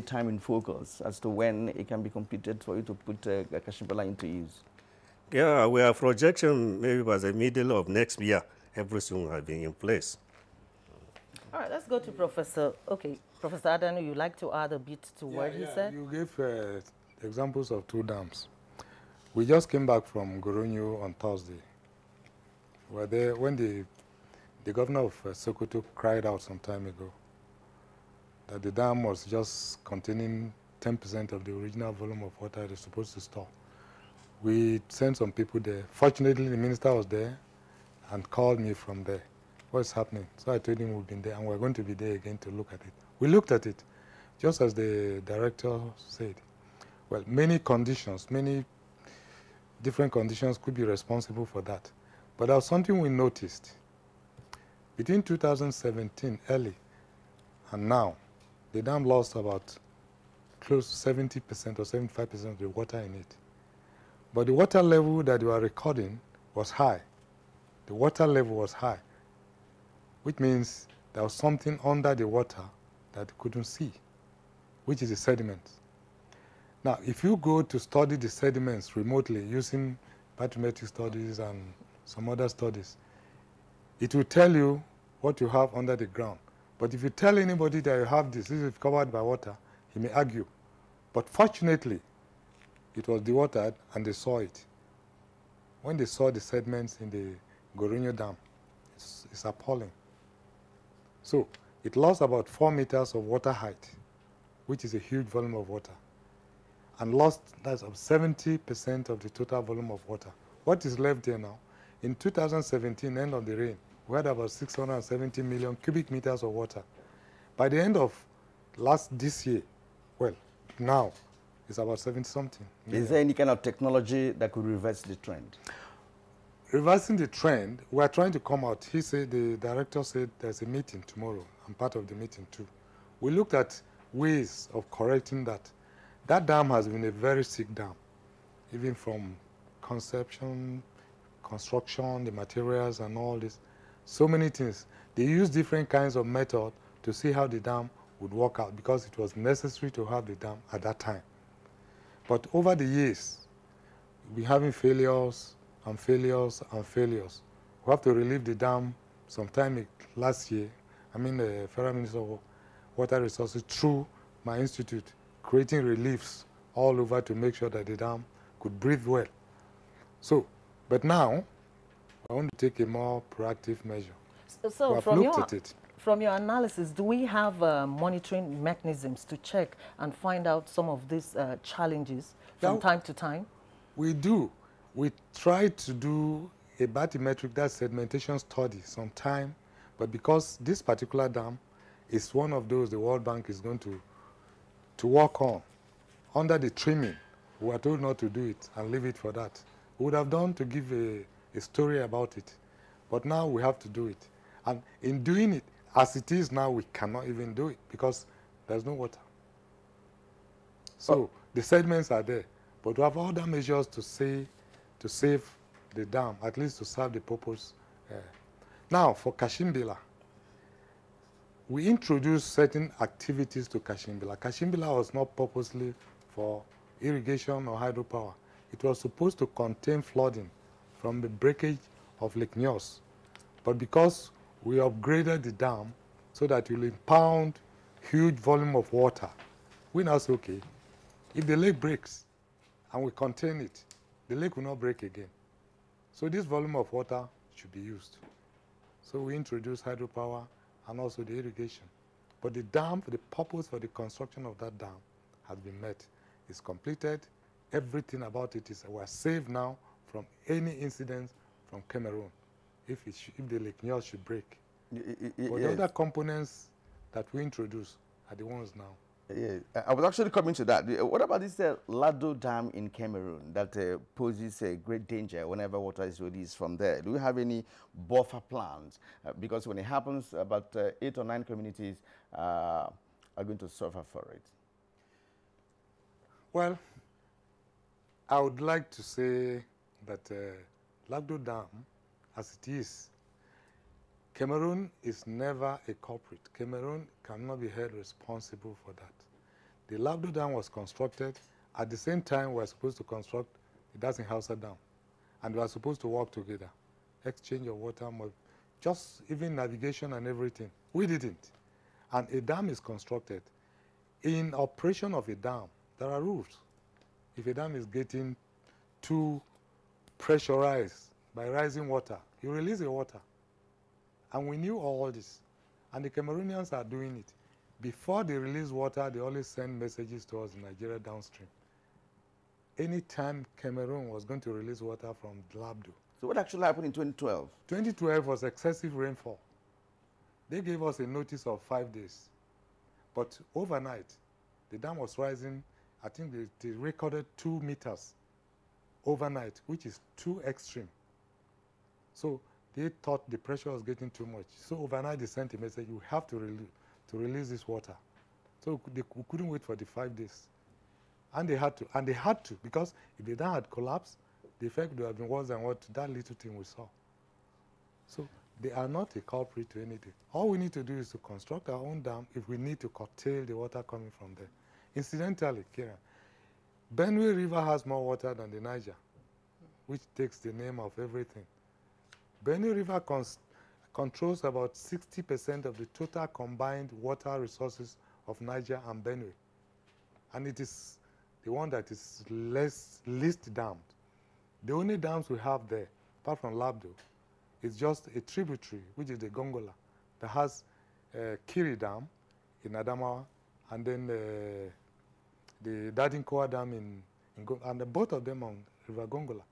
time in focus as to when it can be completed for you to put Kashimbala into use? Yeah, we are projecting maybe by the middle of next year, everything will be in place. All right, let's go to Professor. Okay, Professor Adanu, you'd like to add a bit to what he said? You gave examples of 2 dams. We just came back from Goronyo on Thursday. We were there when the governor of Sokoto cried out some time ago that the dam was just containing 10% of the original volume of water it is supposed to store. We sent some people there. Fortunately, the minister was there and called me from there. What's happening? So I told him we've been there and we're going to be there again to look at it. We looked at it, just as the director said. Well, many conditions, many different conditions could be responsible for that. But there was something we noticed. Between 2017, early, and now, the dam lost about close to 70% or 75% of the water in it. But the water level that you are recording was high. The water level was high, which means there was something under the water that you couldn't see, which is the sediments. Now, if you go to study the sediments remotely using bathymetric studies and some other studies, it will tell you what you have under the ground. But if you tell anybody that you have this is covered by water, he may argue. But fortunately, it was dewatered and they saw it. When they saw the sediments in the Goronyo Dam, it's appalling. So it lost about 4 meters of water height, which is a huge volume of water, and lost, that's 70% of the total volume of water. What is left there now? In 2017, end of the rain, we had about 670 million cubic meters of water. By the end of this year, well, now, it's about 70-something. Is there any kind of technology that could reverse the trend? Reversing the trend, we are trying to come out. He said, the director said there's a meeting tomorrow. I'm part of the meeting too. We looked at ways of correcting that. That dam has been a very sick dam, even from conception, construction, the materials and all this. So many things. They use different kinds of method to see how the dam would work out because it was necessary to have the dam at that time. But over the years, we're having failures and failures and failures. We have to relieve the dam sometime last year. I mean, the Federal Minister of Water Resources, through my institute, creating reliefs all over to make sure that the dam could breathe well. So, but now, I want to take a more proactive measure. So from your analysis, do we have monitoring mechanisms to check and find out some of these challenges from time to time? We do. We try to do a bathymetric, that sedimentation study sometime, but because this particular dam is one of those the World Bank is going to work on, under the trimming We were told not to do it and leave it for that. We would have done to give a story about it. But now we have to do it. And in doing it, as it is now, we cannot even do it because there's no water. So the sediments are there. But we have other measures to save the dam, at least to serve the purpose. Now, for Kashimbila, we introduced certain activities to Kashimbila. Kashimbila was not purposely for irrigation or hydropower. It was supposed to contain flooding from the breakage of Lake Nyos. But because we upgraded the dam so that it will impound huge volume of water, we now say, okay, if the lake breaks and we contain it, the lake will not break again. So this volume of water should be used. So we introduced hydropower and also the irrigation. But the dam, the purpose for the construction of that dam has been met. It's completed. Everything about it is, we're safe now from any incidents from Cameroon if the Lake Nyos should break. But the other components that we introduce are the ones now. Yeah, I was actually coming to that. What about this Lado Dam in Cameroon that poses a great danger whenever water is released from there? Do we have any buffer plans? Because when it happens, about 8 or 9 communities are going to suffer for it. Well, I would like to say that Lado Dam, as it is, Cameroon is never a culprit. Cameroon cannot be held responsible for that. The Lado Dam was constructed at the same time we were supposed to construct the Dasin-Hausa Dam. And we were supposed to work together, exchange of water, just even navigation and everything. We didn't. And a dam is constructed. In operation of a dam, there are rules. If a dam is getting too pressurized by rising water, you release the water. And we knew all this. And the Cameroonians are doing it. Before they release water, they always send messages to us in Nigeria downstream. Anytime Cameroon was going to release water from Labdo. So what actually happened in 2012? 2012 was excessive rainfall. They gave us a notice of 5 days. But overnight, the dam was rising. I think they recorded 2 meters overnight, which is too extreme. So they thought the pressure was getting too much. So overnight they sent a message, you have to release this water. So we couldn't wait for the 5 days. And they had to, because if the dam had collapsed, the effect would have been worse than what that little thing we saw. So they are not a culprit to anything. All we need to do is to construct our own dam if we need to curtail the water coming from there. Incidentally, Kieran, Benue River has more water than the Niger, which takes the name of everything. Benue River controls about 60% of the total combined water resources of Niger and Benue. And it is the one that is least dammed. The only dams we have there, apart from Labdo, is just a tributary, which is the Gongola, that has Kiri Dam in Adamawa, and then the Dadinkoa Dam and both of them on River Gongola.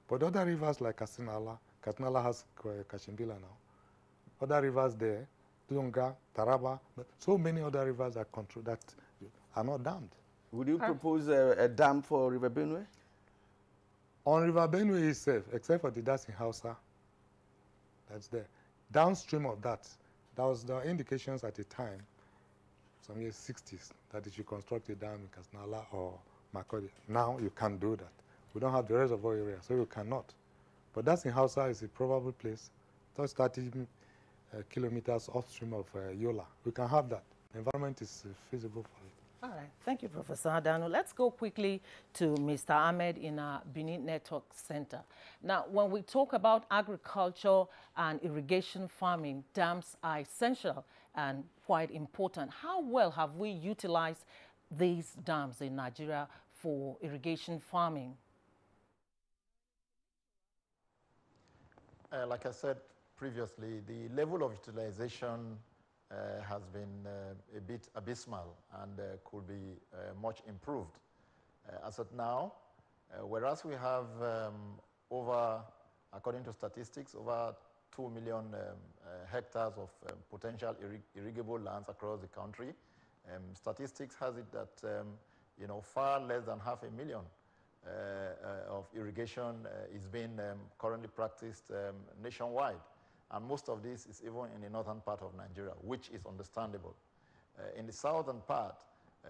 But other rivers like Kasinala has Kashimbila now. Other rivers there, Dunga, Taraba, so many other rivers that are not dammed. Would you propose a dam for River Benue? On River Benue itself, except for the Dasin-Hausa, that's there. Downstream of that, there was the indications at the time, some years 60s, that you should construct a dam in Kasnala or Makodi. Now you can't do that. We don't have the reservoir area, so you cannot. But Dasin-Hausa is a probable place, just 30 kilometers upstream of Yola. We can have that. The environment is feasible for it. All right. Thank you, Professor Adano. Let's go quickly to Mr. Ahmed in our Benin Network Center. Now, when we talk about agriculture and irrigation farming, dams are essential and quite important. How well have we utilized these dams in Nigeria for irrigation farming? Like I said previously, the level of utilization has been a bit abysmal and could be much improved. As of now, whereas we have according to statistics, over 2 million hectares of potential irrigable lands across the country, statistics has it that far less than 500,000 of irrigation is being currently practiced nationwide. And most of this is even in the northern part of Nigeria, which is understandable. In the southern part,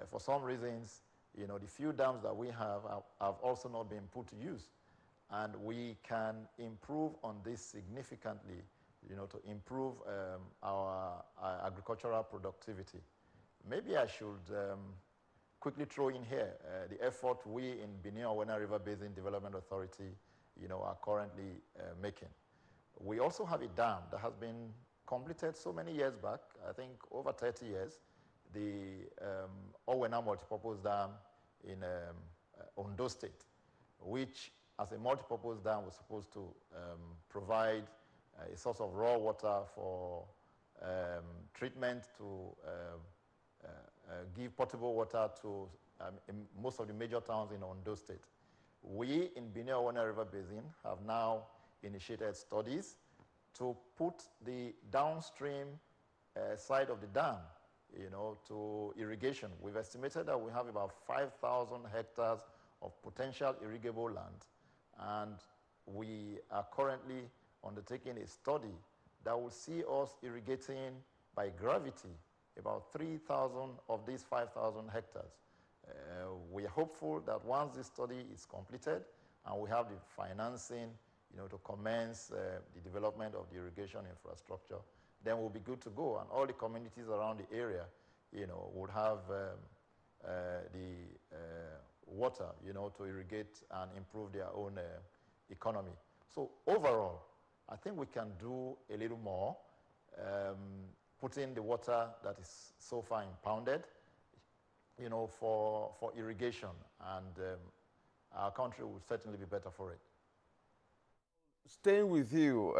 for some reasons, the few dams that we have also not been put to use. And we can improve on this significantly, to improve our agricultural productivity. Maybe I should quickly throw in here the effort we in Benue-Owena River Basin Development Authority, are currently making. We also have a dam that has been completed so many years back, I think over 30 years, the Owena Multipurpose Dam in Ondo State, which as a multipurpose dam was supposed to provide a source of raw water for treatment to give potable water to most of the major towns in Ondo State. We in Benue-Owena River Basin have now initiated studies to put the downstream side of the dam, to irrigation. We've estimated that we have about 5,000 hectares of potential irrigable land, and we are currently undertaking a study that will see us irrigating by gravity about 3,000 of these 5,000 hectares. We are hopeful that once this study is completed and we have the financing, to commence the development of the irrigation infrastructure, then we'll be good to go. And all the communities around the area, would have the water, to irrigate and improve their own economy. So overall, I think we can do a little more, putting the water that is so far impounded, for irrigation, and our country will certainly be better for it. Staying with you,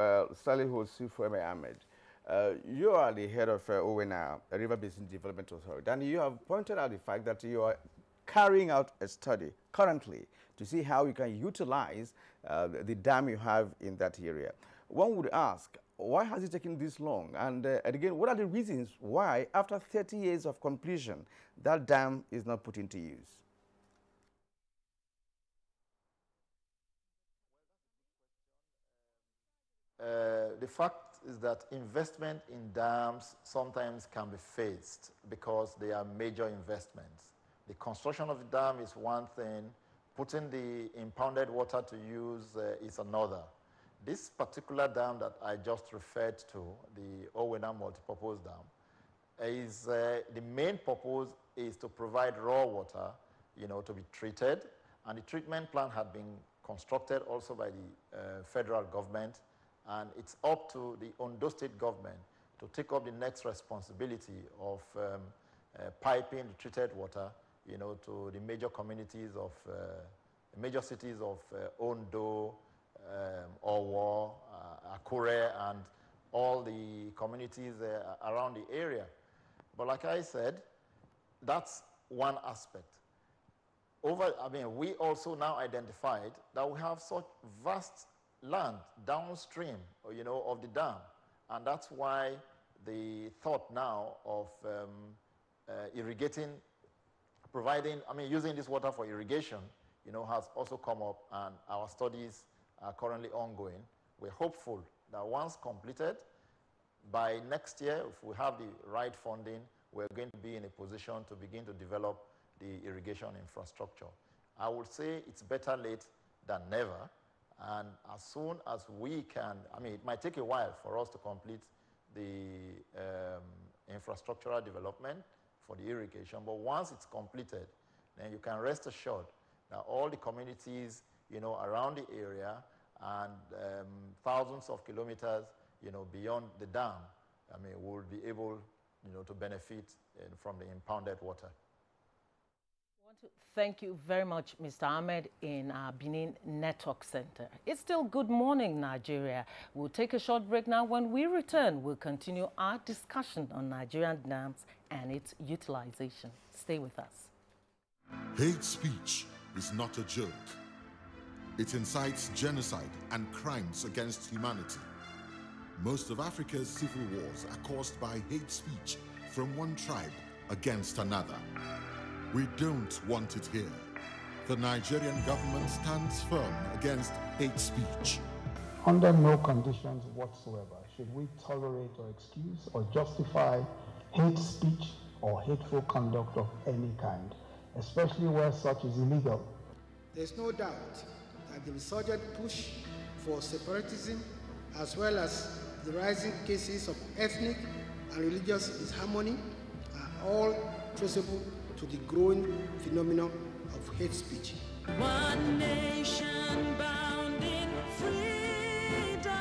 Salihu Sifweme Ahmed, you are the head of Owena River Basin Development Authority, and you have pointed out the fact that you are carrying out a study currently to see how you can utilize the dam you have in that area. One would ask, why has it taken this long? And again, what are the reasons why, after 30 years of completion, that dam is not put into use? The fact is that investment in dams sometimes can be phased because they are major investments. The construction of the dam is one thing, putting the impounded water to use is another. This particular dam that I just referred to, the Owena Multipurpose Dam, is the main purpose is to provide raw water, to be treated, and the treatment plant had been constructed also by the federal government, and it's up to the Ondo State government to take up the next responsibility of piping the treated water, to the major communities of, major cities of Ondo, Owo, Akure, and all the communities around the area. But like I said, that's one aspect. We also now identified that we have such vast land downstream, of the dam, and that's why the thought now of irrigating, using this water for irrigation, has also come up, and our studies are currently ongoing. We're hopeful that once completed, by next year, if we have the right funding, we're going to be in a position to begin to develop the irrigation infrastructure. I would say it's better late than never, and as soon as we can, it might take a while for us to complete the infrastructural development for the irrigation, but once it's completed, then you can rest assured that all the communities, around the area and thousands of kilometers, beyond the dam, will be able, to benefit from the impounded water. I want to thank you very much, Mr. Ahmed, in our Benin Network Center. It's still Good Morning, Nigeria. We'll take a short break now. When we return, we'll continue our discussion on Nigerian dams and its utilization. Stay with us. Hate speech is not a joke. It incites genocide and crimes against humanity. Most of Africa's civil wars are caused by hate speech from one tribe against another. We don't want it here. The Nigerian government stands firm against hate speech. Under no conditions whatsoever should we tolerate or excuse or justify hate speech or hateful conduct of any kind, especially where such is illegal. There's no doubt that the resurgent push for separatism, as well as the rising cases of ethnic and religious disharmony, are all traceable to the growing phenomenon of hate speech. One nation bound in freedom,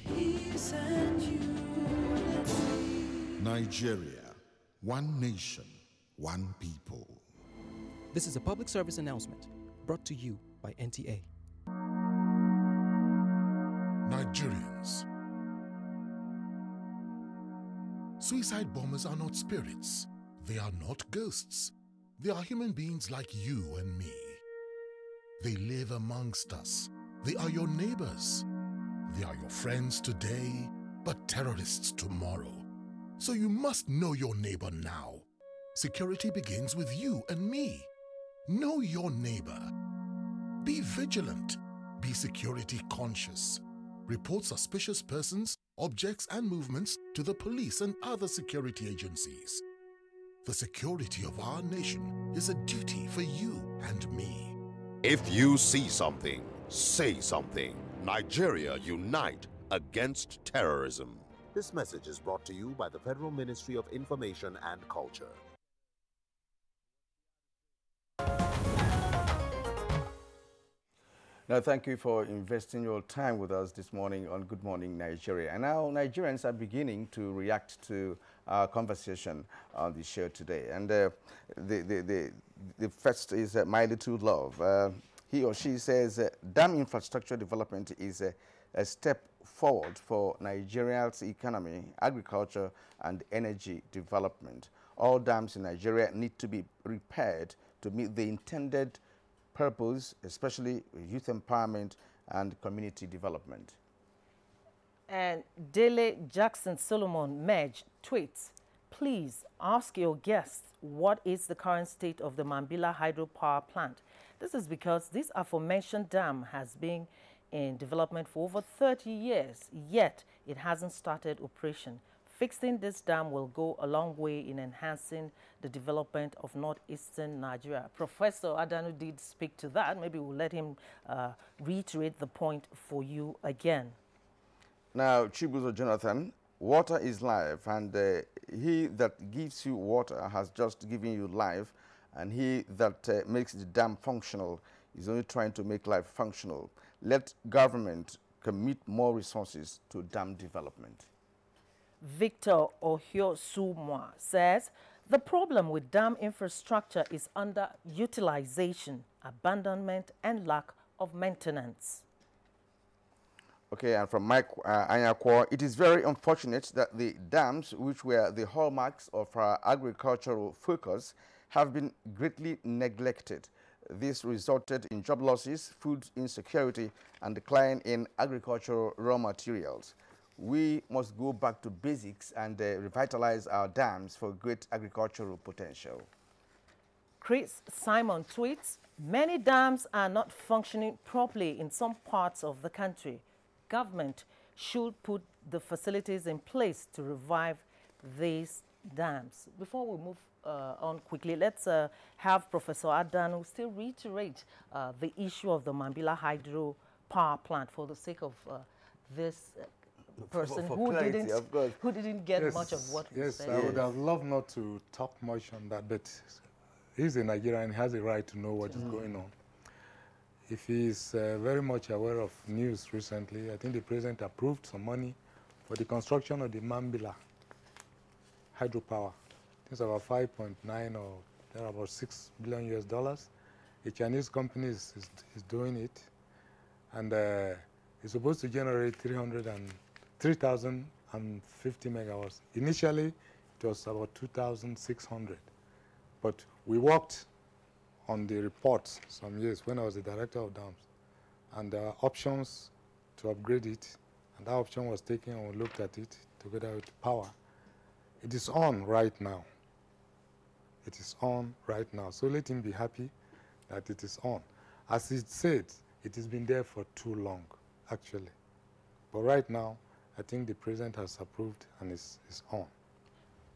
peace and unity. Nigeria, one nation, one people. This is a public service announcement brought to you by NTA. Nigerians. Suicide bombers are not spirits. They are not ghosts. They are human beings like you and me. They live amongst us. They are your neighbors. They are your friends today, but terrorists tomorrow. So you must know your neighbor now. Security begins with you and me. Know your neighbor. Be vigilant. Be security conscious. Report suspicious persons, objects, and movements to the police and other security agencies. The security of our nation is a duty for you and me. If you see something, say something. Nigeria, unite against terrorism. This message is brought to you by the Federal Ministry of Information and Culture. Now, thank you for investing your time with us this morning on Good Morning Nigeria. And now Nigerians are beginning to react to our conversation on the show today. And the first is My Little Love. He or she says dam infrastructure development is a step forward for Nigeria's economy, agriculture, and energy development. All dams in Nigeria need to be repaired to meet the intended purpose, especially youth empowerment and community development. And Dele Jackson Solomon Medj tweets, please ask your guests what is the current state of the Mambila hydropower plant. This is because this aforementioned dam has been in development for over 30 years, yet it hasn't started operation. Fixing this dam will go a long way in enhancing the development of northeastern Nigeria. Professor Adanu did speak to that. Maybe we'll let him reiterate the point for you again. Now, Chibuzo Jonathan, water is life, and he that gives you water has just given you life, and he that makes the dam functional is only trying to make life functional. Let government commit more resources to dam development. Victor Ohiosumwa says, the problem with dam infrastructure is underutilization, abandonment, and lack of maintenance. Okay, and from Mike Anyakwa, it is very unfortunate that the dams, which were the hallmarks of our agricultural focus, have been greatly neglected. This resulted in job losses, food insecurity, and decline in agricultural raw materials. We must go back to basics and revitalize our dams for great agricultural potential. Chris Simon tweets, many dams are not functioning properly in some parts of the country. Government should put the facilities in place to revive these dams. Before we move on quickly, let's have Professor Adanu still reiterate the issue of the Mambila hydro power plant for the sake of this person for who clarity, didn't get much of what we said. Yes, I would have loved not to talk much on that, but he's a Nigerian, he has a right to know what is going on. If he's very much aware of news recently, I think the president approved some money for the construction of the Mambila hydropower. It's about 5.9 or there are about $6 billion US. A Chinese company is doing it, and it's supposed to generate 3,050 megawatts. Initially, it was about 2,600, but we worked on the reports some years when I was the director of dams, and there are options to upgrade it, and that option was taken and we looked at it together with power. It is on right now. it is on right now. So let him be happy that it is on. As he said, it has been there for too long, actually. But right now, I think the president has approved and is on.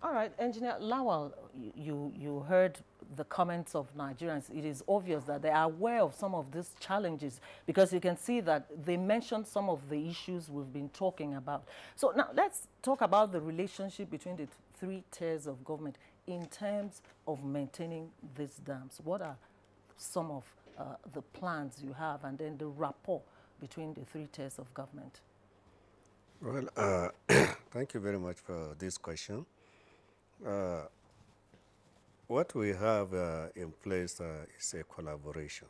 All right, Engineer Lawal, you heard the comments of Nigerians. It is obvious that they are aware of some of these challenges because you can see that they mentioned some of the issues we've been talking about. So now let's talk about the relationship between the three tiers of government in terms of maintaining these dams. What are some of the plans you have and then the rapport between the three tiers of government? Well, thank you very much for this question. What we have in place is a collaboration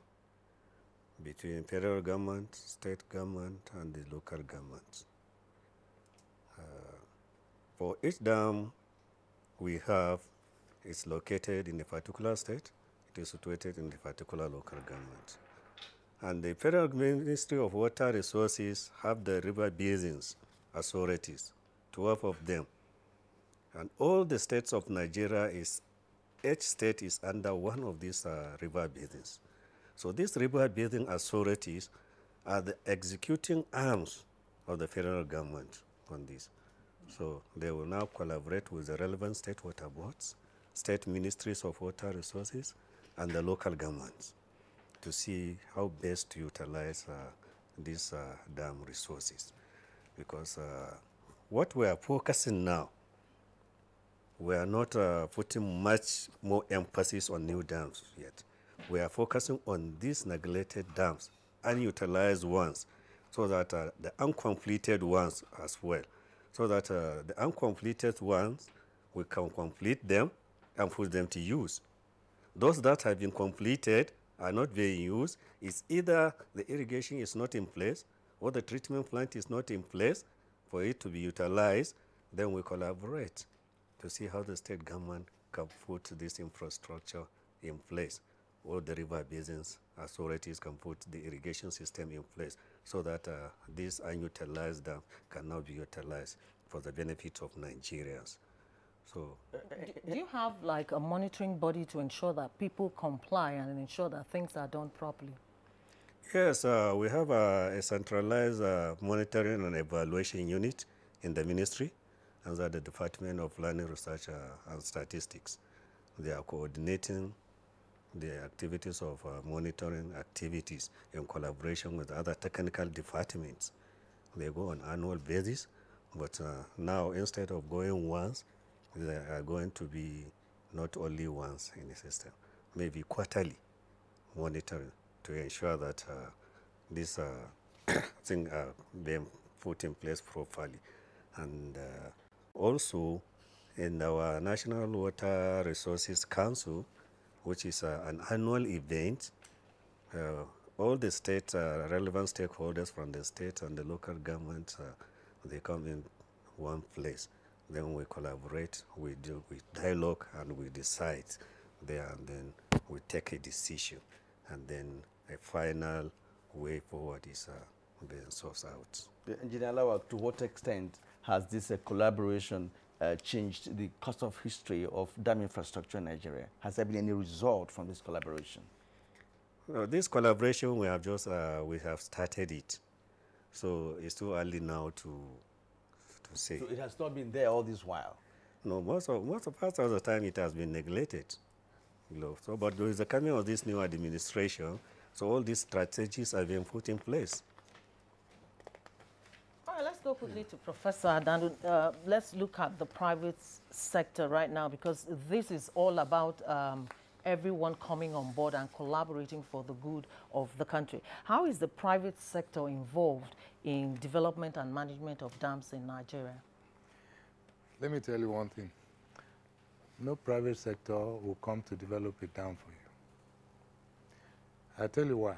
between federal government, state government, and the local government. For each dam we have, it's located in a particular state, it is situated in a particular local government. And the Federal Ministry of Water Resources have the river basins authorities, 12 of them. And all the states of Nigeria, each state is under one of these river basins. So these river basin authorities are the executing arms of the federal government on this. So they will now collaborate with the relevant state water boards, state ministries of water resources, and the local governments to see how best to utilize these dam resources. Because what we are focusing now, we are not putting much more emphasis on new dams yet. We are focusing on these neglected dams, unutilized ones, so that the uncompleted ones as well, so that the uncompleted ones, we can complete them and put them to use. Those that have been completed are not being used. It's either the irrigation is not in place or the treatment plant is not in place for it to be utilized. Then we collaborate to see how the state government can put this infrastructure in place, or the river basins authorities can put the irrigation system in place so that these unutilized dams can now be utilized for the benefit of Nigerians. So, do you have like a monitoring body to ensure that people comply and ensure that things are done properly? yes, we have a centralized monitoring and evaluation unit in the ministry under the Department of Learning, Research and Statistics. They are coordinating the activities of monitoring activities in collaboration with other technical departments. They go on annual basis, but now instead of going once, they are going to be not only once in the system, maybe quarterly monitoring to ensure that these things are being put in place properly. And also in our National Water Resources Council, which is an annual event, all the state relevant stakeholders from the state and the local government, they come in one place. Then we collaborate, we dialogue, and we decide there, and then we take a decision, and then a final way forward is being sourced out. Engineer Lawal, to what extent has this collaboration changed the course of history of dam infrastructure in Nigeria? Has there been any result from this collaboration? No, this collaboration, we have just we have started it, so it's too early now to say. So it has not been there all this while? No, most of the time it has been neglected. You know, so, but with the coming of this new administration, so all these strategies are being put in place. All right, let's go quickly to Professor Adandu. Let's look at the private sector right now, because this is all about everyone coming on board and collaborating for the good of the country. How is the private sector involved in development and management of dams in Nigeria? Let me tell you one thing. No private sector will come to develop a dam for you. I'll tell you why.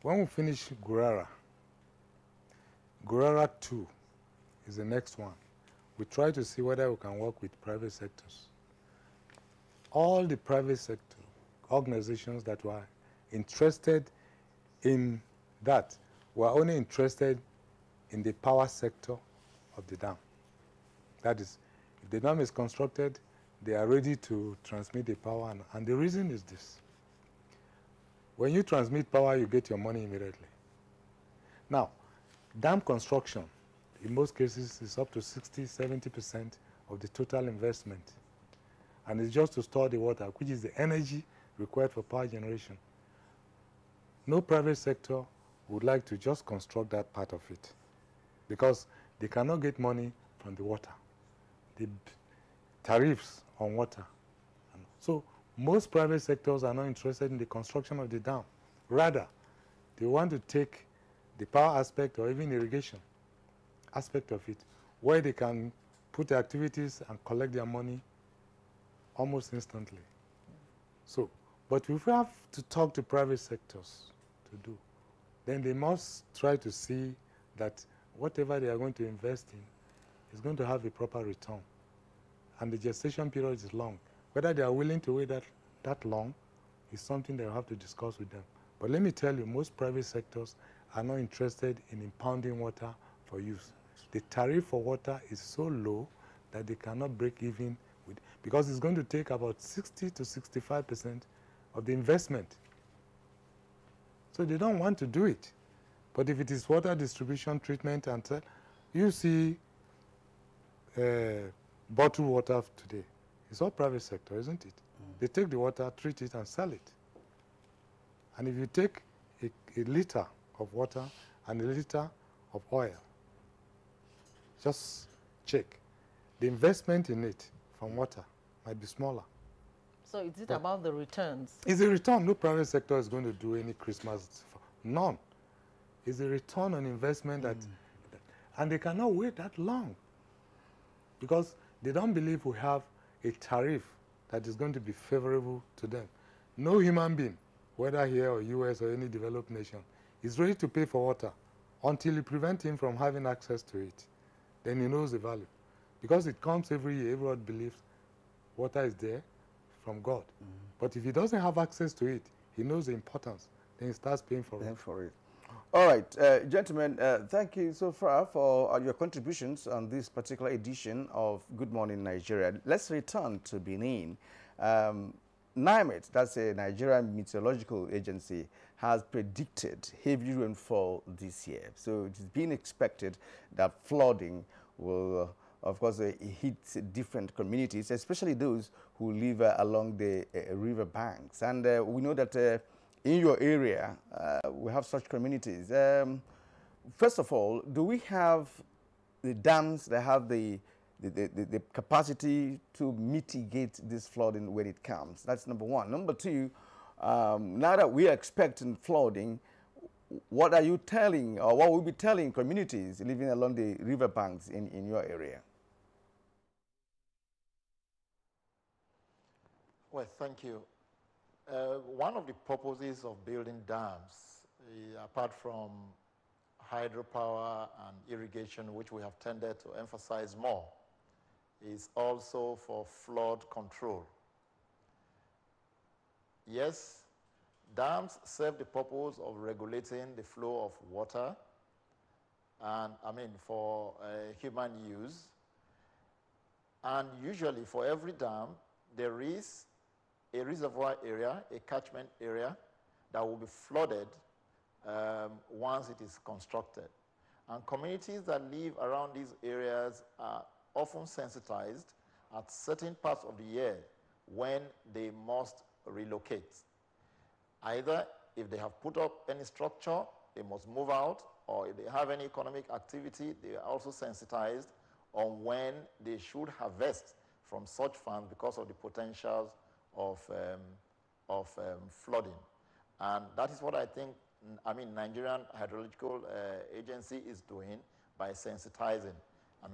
When we finish Gurara 2 is the next one. We try to see whether we can work with private sectors. All the private sector organizations that were interested in that were only interested in the power sector of the dam. That is, if the dam is constructed, they are ready to transmit the power. And the reason is this. When you transmit power, you get your money immediately. Now, dam construction, in most cases, is up to 60–70% of the total investment. And it's just to store the water, which is the energy required for power generation. No private sector would like to just construct that part of it because they cannot get money from the water, the tariffs on water. So most private sectors are not interested in the construction of the dam. Rather, they want to take the power aspect or even irrigation aspect of it, where they can put the activities and collect their money almost instantly. So, but if we have to talk to private sectors to do, then they must try to see that whatever they are going to invest in is going to have a proper return. And the gestation period is long. Whether they are willing to wait that long is something they'll have to discuss with them. But let me tell you, most private sectors are not interested in impounding water for use. The tariff for water is so low that they cannot break even with, because it's going to take about 60–65% of the investment. So they don't want to do it. But if it is water distribution, treatment, and you see bottled water today, it's all private sector, isn't it? They take the water, treat it, and sell it. And if you take a liter of water and a liter of oil, just check. The investment in it from water might be smaller. So is it about the returns? It's a return. No private sector is going to do any Christmas. None. It's a return on investment and they cannot wait that long because they don't believe we have a tariff that is going to be favorable to them. No human being, whether here or US or any developed nation, is ready to pay for water until you prevent him from having access to it. Then he knows the value. Because it comes every year, everyone believes water is there from God. But if he doesn't have access to it, he knows the importance. Then he starts paying for it. All right, gentlemen, thank you so far for your contributions on this particular edition of Good Morning Nigeria. Let's return to Benin. NIMET, that's a Nigerian meteorological agency, has predicted heavy rainfall this year. So it is being expected that flooding will, of course, hit different communities, especially those who live along the river banks. And we know that in your area, we have such communities. First of all, do we have the dams that have the capacity to mitigate this flooding when it comes? That's number one. Number two, now that we are expecting flooding, what are you telling, or what will be telling communities living along the riverbanks in your area? Well, thank you. One of the purposes of building dams, apart from hydropower and irrigation, which we have tended to emphasize more, is also for flood control. Yes, dams serve the purpose of regulating the flow of water, and for human use. And usually for every dam, there is a reservoir area, a catchment area that will be flooded once it is constructed. And communities that live around these areas are often sensitized at certain parts of the year when they must relocate. Either if they have put up any structure, they must move out, or if they have any economic activity, they are also sensitized on when they should harvest from such farms because of the potentials of flooding. And that is what I think, Nigerian Hydrological Agency is doing by sensitizing,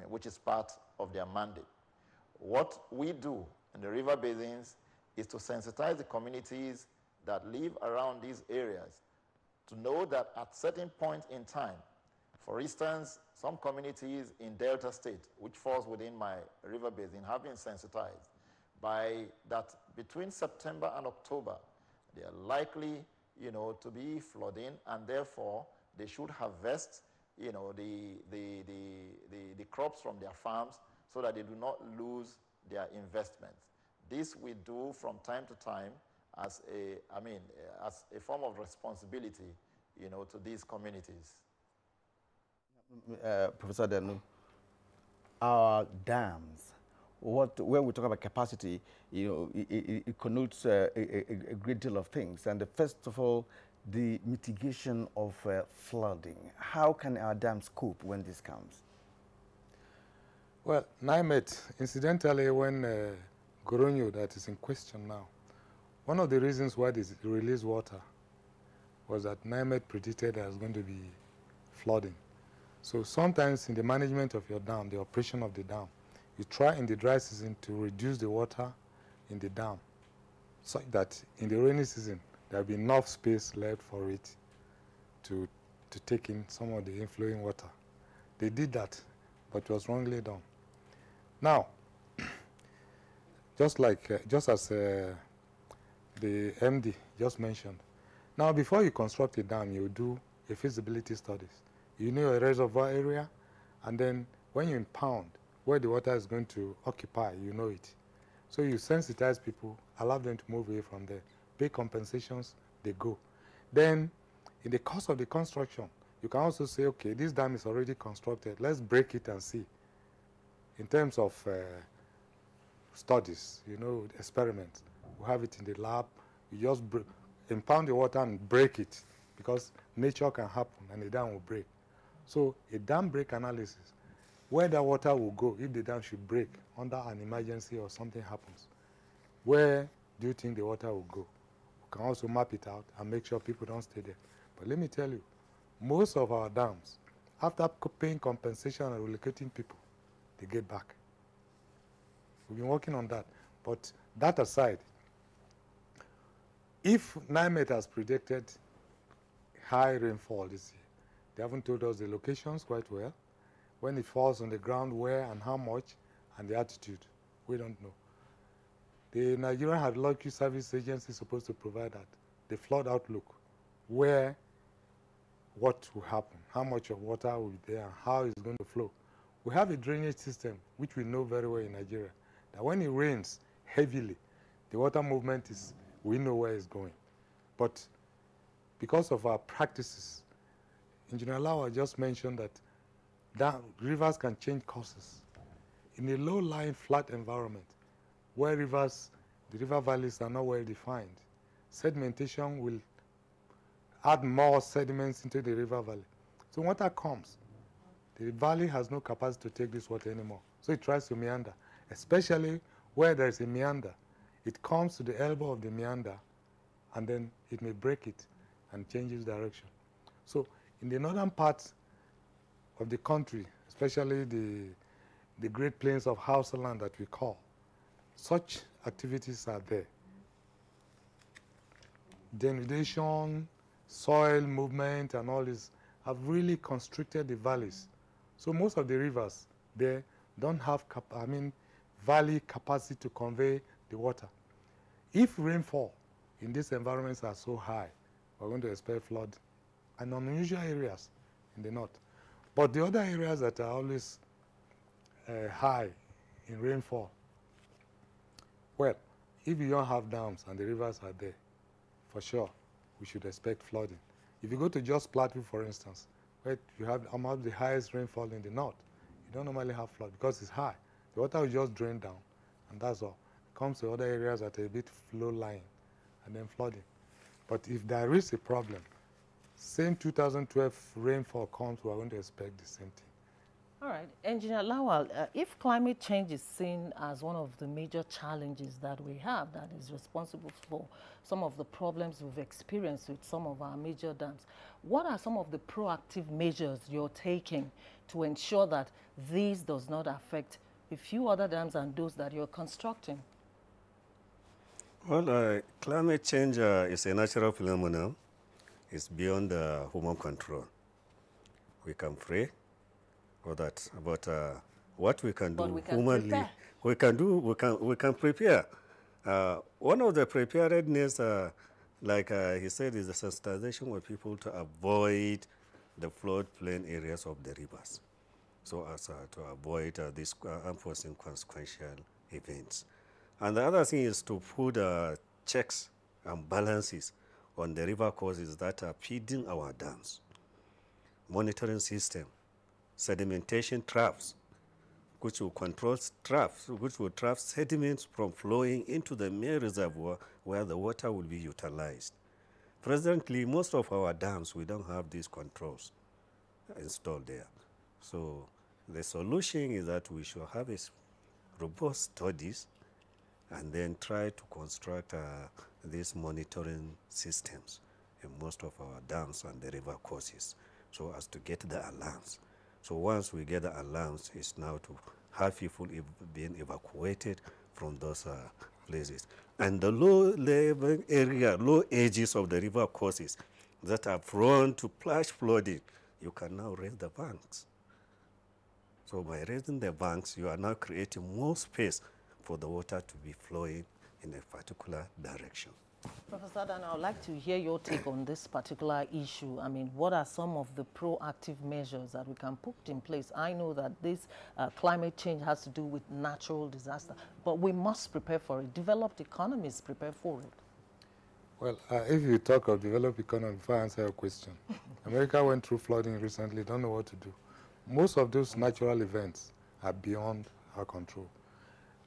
which is part of their mandate. What we do in the river basins is to sensitize the communities that live around these areas to know that at certain points in time, for instance, some communities in Delta State, which falls within my river basin, have been sensitized by that between September and October, they are likely, to be flooding, and therefore they should harvest, the crops from their farms so that they do not lose their investments. This we do from time to time as as a form of responsibility, to these communities. Professor Denu, our dams, when we talk about capacity, it connotes a great deal of things. And first of all, the mitigation of flooding. How can our dams cope when this comes? Well, NIMET, incidentally, when Goronyo, that is in question now, one of the reasons why they released water was that NIMET predicted there was going to be flooding. So sometimes in the management of your dam, the operation of the dam, you try in the dry season to reduce the water in the dam so that in the rainy season there will be enough space left for it to take in some of the inflowing water. They did that, but it was wrongly done. Now, just as the MD just mentioned, now before you construct a dam, you do a feasibility studies. You know a reservoir area, and then when you impound where the water is going to occupy, you know it. So you sensitize people, allow them to move away from there, pay compensations, they go. Then, in the course of the construction, you can also say, okay, this dam is already constructed, let's break it and see. In terms of studies, experiments, we have it in the lab, you just impound the water and break it, because nature can happen and the dam will break. So a dam break analysis, where the water will go if the dam should break under an emergency or something happens, where do you think the water will go? We can also map it out and make sure people don't stay there. But let me tell you, most of our dams, after paying compensation and relocating people, they get back. We've been working on that. But that aside, if NIMET has predicted high rainfall this year, they haven't told us the locations quite well. When it falls on the ground, where and how much, and the altitude, we don't know. The Nigerian Hydrological Service Agency is supposed to provide that, the flood outlook, where, what will happen, how much of water will be there, and how it's going to flow. We have a drainage system, which we know very well in Nigeria, that when it rains heavily, the water movement is, we know where it's going. But because of our practices, Engineer Lawa just mentioned that rivers can change courses. In a low-lying flat environment, where the river valleys are not well defined, sedimentation will add more sediments into the river valley. So when water comes, the valley has no capacity to take this water anymore. So it tries to meander, especially where there is a meander. It comes to the elbow of the meander, and then it may break it and change its direction. So in the northern parts of the country, especially the Great Plains of Hausaland that we call, such activities are there. Denudation, soil movement, and all this have really constricted the valleys. So most of the rivers there don't have, valley capacity to convey the water. If rainfall in these environments are so high, we're going to expect flood and unusual areas in the north. But the other areas that are always high in rainfall, well, if you don't have dams and the rivers are there, for sure, we should expect flooding. If you go to Jos Plateau, for instance, where you have among the highest rainfall in the north, you don't normally have flood because it's high. The water will just drain down, and that's all. It comes to other areas that are a bit low-lying, and then flooding. But if there is a problem, same 2012 rainfall comes, we're going to expect the same thing. All right, Engineer Lawal, if climate change is seen as one of the major challenges that we have that is responsible for some of the problems we've experienced with some of our major dams, what are some of the proactive measures you're taking to ensure that these does not affect a few other dams and those that you're constructing? Well, climate change is a natural phenomenon. It's beyond human control. We can pray for that, but what we can do humanly, we can prepare. One of the preparedness, like he said, is the sensitization of people to avoid the floodplain areas of the rivers, so as to avoid these unforeseen consequential events. And the other thing is to put checks and balances on the river courses that are feeding our dams. Monitoring system, sedimentation traps, which will control traps, which will trap sediments from flowing into the main reservoir where the water will be utilized. Presently, most of our dams, we don't have these controls installed there. So the solution is that we should have a robust studies and then try to construct these monitoring systems in most of our dams and the river courses so as to get the alarms. So once we get the alarms, it's now to have people being evacuated from those places. And the low-level area, low edges of the river courses that are prone to flash flooding, you can now raise the banks. So by raising the banks, you are now creating more space for the water to be flowing in a particular direction. Professor Dan, I would like to hear your take on this particular issue. I mean, what are some of the proactive measures that we can put in place? I know that this climate change has to do with natural disaster, but we must prepare for it. Developed economies prepare for it. Well, if you talk of developed economy, before I answer your question, America went through flooding recently, don't know what to do. Most of those natural events are beyond our control.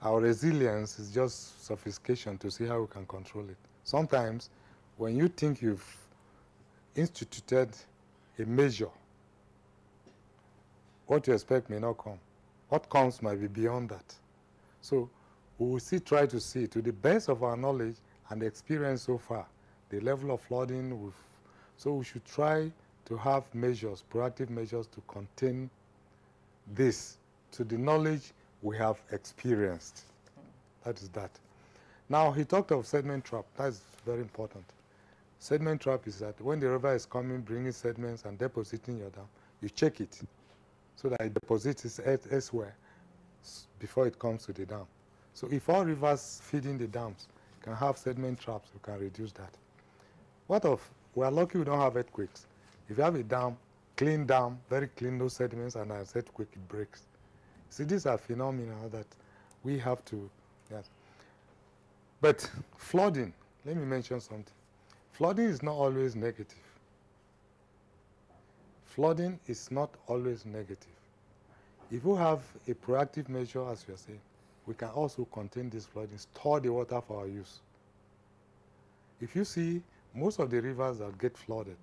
Our resilience is just sophistication to see how we can control it. Sometimes, when you think you've instituted a measure, what you expect may not come. What comes might be beyond that. So, we will try to see, to the best of our knowledge and experience so far, the level of flooding. So we should try to have measures, proactive measures to contain this to the knowledge we have experienced. That is that. Now, he talked of sediment trap. That's very important. Sediment trap is that when the river is coming, bringing sediments and depositing your dam, you check it so that it deposits elsewhere before it comes to the dam. So if all rivers feeding the dams can have sediment traps, we can reduce that. We are lucky we don't have earthquakes. If you have a dam, very clean, no sediments, and as earthquake, it breaks. See, these are phenomena that we have to, yes. But flooding, let me mention something. Flooding is not always negative. Flooding is not always negative. If we have a proactive measure, as we are saying, we can also contain this flooding, store the water for our use. If you see most of the rivers that get flooded,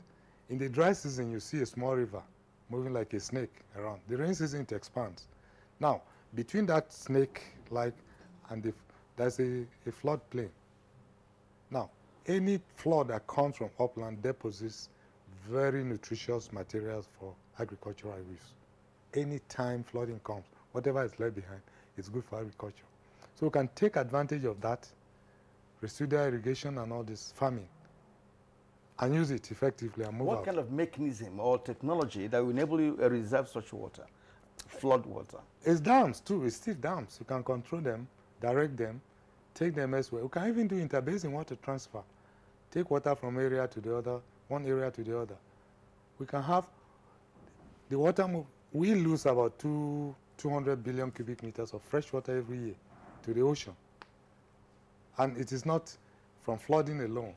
in the dry season you see a small river moving like a snake around. The rain season it expands. Now, between that snake-like and there's a flood plain. Now, any flood that comes from upland deposits very nutritious materials for agricultural use. Any time flooding comes, whatever is left behind, it's good for agriculture. So we can take advantage of that, residual irrigation and all this farming, and use it effectively and move out. What kind of mechanism or technology that will enable you to reserve such water, flood water? It's dams too, it's still dams. You can control them, direct them, take them elsewhere. We can even do interbasin water transfer. Take water from area to the other, one area to the other. We can have the water move. We lose about 200 billion cubic meters of fresh water every year to the ocean. And it is not from flooding alone.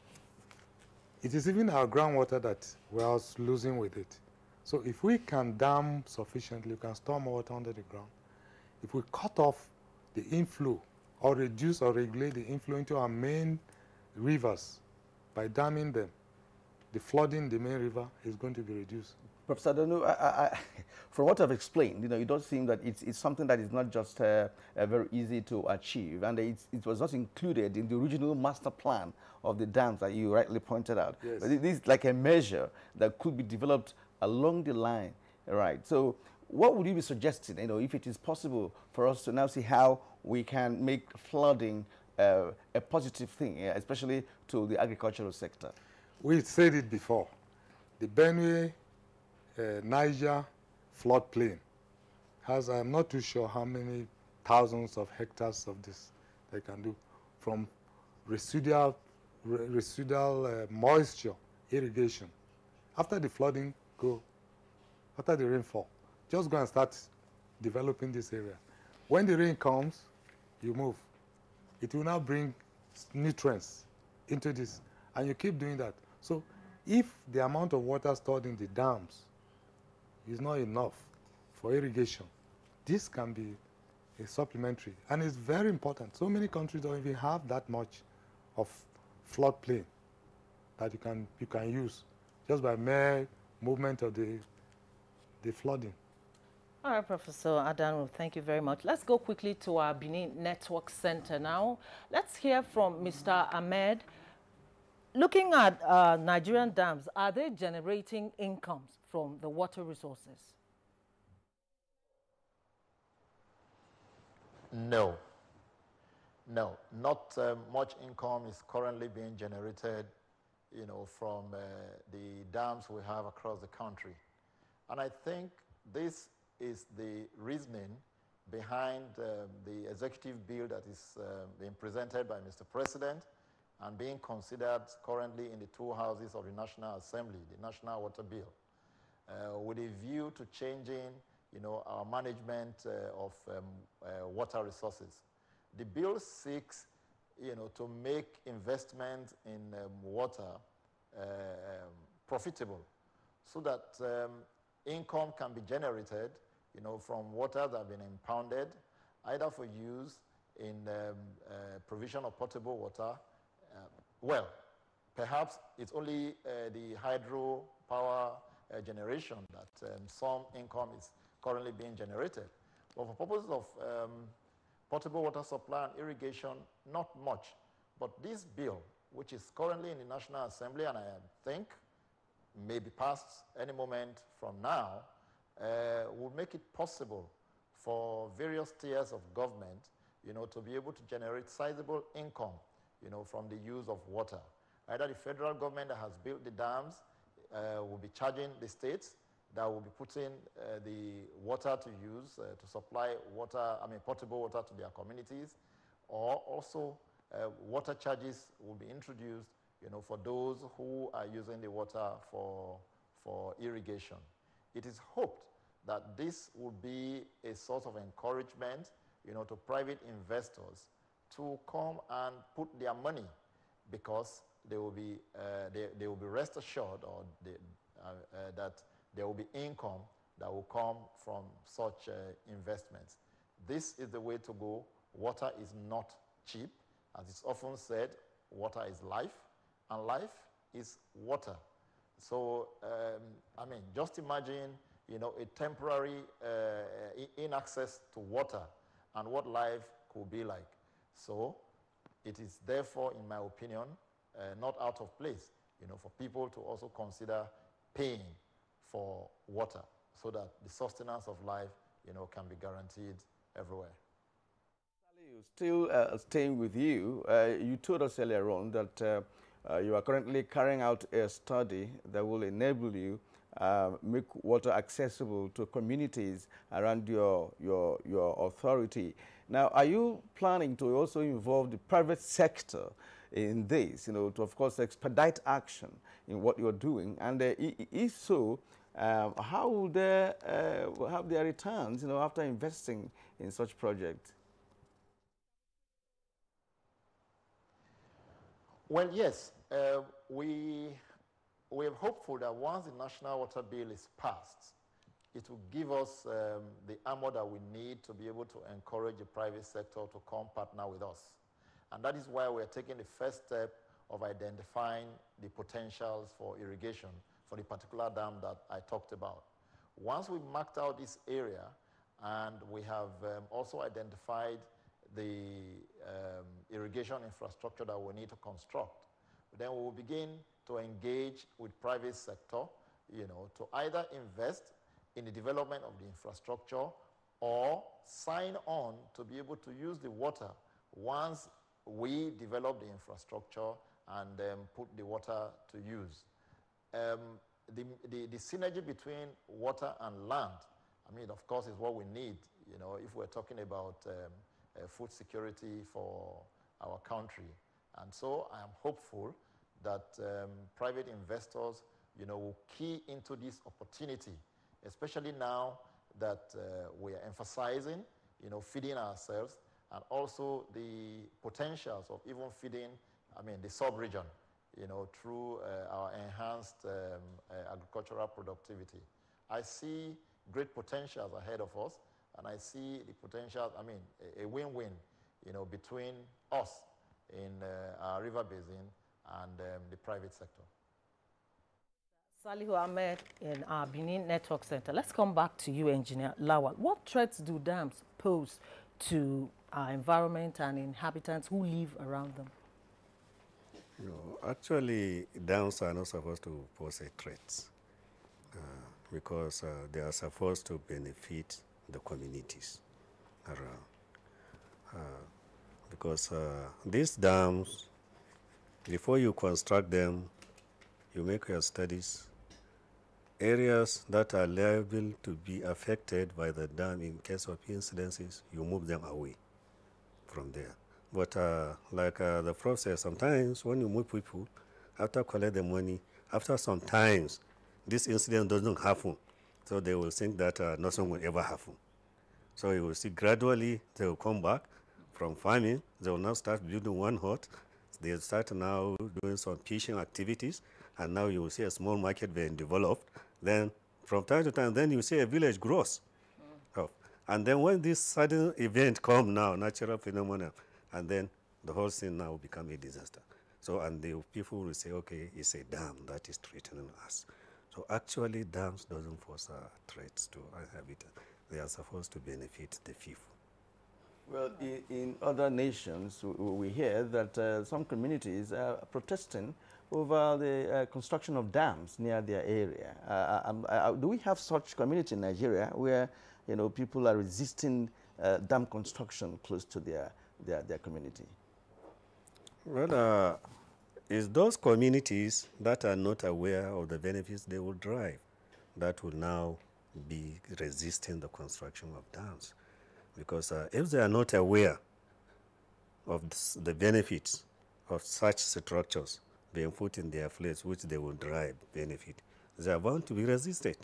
It is even our groundwater that we are losing with it. So if we can dam sufficiently, we can store more water under the ground. If we cut off the inflow or reduce or regulate the inflow into our main rivers by damming them, the flooding in the main river is going to be reduced. Professor Donu, from what I've explained, it does seem that it's something that is not just very easy to achieve, and it was not included in the original master plan of the dams that you rightly pointed out. Yes. But this is like a measure that could be developed along the line, right? So what would you be suggesting, if it is possible for us to now see how we can make flooding a positive thing, especially to the agricultural sector? We said it before. The Benue Niger floodplain has, I'm not too sure how many thousands of hectares of this they can do, from residual moisture irrigation. After the flooding, after the rainfall, just go and start developing this area. When the rain comes, you move. it will now bring nutrients into this, and you keep doing that. So if the amount of water stored in the dams is not enough for irrigation, this can be a supplementary, and it's very important. So many countries don't even have that much of floodplain that you can use just by mere movement of the flooding. All right, Professor Adanu, thank you very much. Let's go quickly to our Benin Network Center now. Let's hear from Mr. Ahmed. Looking at Nigerian dams, are they generating incomes from the water resources? No. No, not much income is currently being generated, from the dams we have across the country. And I think this is the reasoning behind the executive bill that is being presented by Mr. President and being considered currently in the two houses of the National Assembly, the National Water Bill, with a view to changing, our management of water resources. The bill seeks, to make investment in water profitable, so that income can be generated, from water that have been impounded, either for use in provision of potable water. Well, perhaps it's only the hydro power generation that some income is currently being generated. But for purposes of potable water supply and irrigation, not much. But this bill, which is currently in the National Assembly, and I think may be passed any moment from now, will make it possible for various tiers of government, to be able to generate sizable income, from the use of water. Either the federal government that has built the dams will be charging the states that will be putting the water to use to supply water, potable water to their communities, or also water charges will be introduced, for those who are using the water for irrigation. It is hoped that this will be a source of encouragement, to private investors to come and put their money, because they will be rest assured, or that there will be income that will come from such investments. This is the way to go. Water is not cheap. As it's often said, water is life, and life is water. So, just imagine, a temporary inaccess to water and what life could be like. So, it is therefore, in my opinion, not out of place, for people to also consider paying for water, so that the sustenance of life, can be guaranteed everywhere. Still staying with you, you told us earlier on that you are currently carrying out a study that will enable you make water accessible to communities around your authority. Now, are you planning to also involve the private sector in this, to, of course, expedite action in what you're doing? And if so, how will they have their returns, after investing in such projects? Well, yes, we are hopeful that once the National Water Bill is passed, it will give us the armor that we need to be able to encourage the private sector to come partner with us. And that is why we're taking the first step of identifying the potentials for irrigation for the particular dam that I talked about. Once we've marked out this area, and we have also identified the irrigation infrastructure that we need to construct, then we will begin to engage with private sector, to either invest in the development of the infrastructure or sign on to be able to use the water once we develop the infrastructure and put the water to use. The synergy between water and land, of course, is what we need, if we're talking about food security for our country. And so I am hopeful that private investors, will key into this opportunity, especially now that we are emphasizing, feeding ourselves and also the potentials of even feeding, the sub-region, through our enhanced agricultural productivity. I see great potentials ahead of us, and I see the potential, a win-win, between us in our river basin and the private sector. Salihu Ahmed in our Benin Network Center. Let's come back to you, Engineer Lawal. What threats do dams pose to our environment and inhabitants who live around them? No, actually, dams are not supposed to pose a threat because they are supposed to benefit the communities around. Because these dams, before you construct them, you make your studies. Areas that are liable to be affected by the dam in case of incidences, you move them away from there. But like the process, sometimes when you move people, after collect the money, after some times, this incident doesn't happen. So they will think that nothing will ever happen. So you will see gradually they will come back from farming. They will now start building one hut. They start now doing some fishing activities. And now you will see a small market being developed. Then from time to time, then you see a village grows. And then when this sudden event come now, natural phenomena, and then the whole thing now become a disaster. So, and the people will say, okay, it's a dam that is threatening us. So actually, dams doesn't pose threats to our habitat. They are supposed to benefit the people. Well, in other nations, we hear that some communities are protesting over the construction of dams near their area. Do we have such community in Nigeria where, people are resisting dam construction close to their community? Well, it's those communities that are not aware of the benefits they will drive that will now be resisting the construction of dams. Because if they are not aware of the benefits of such structures being put in their place, which they will drive benefit, they are bound to be resisted.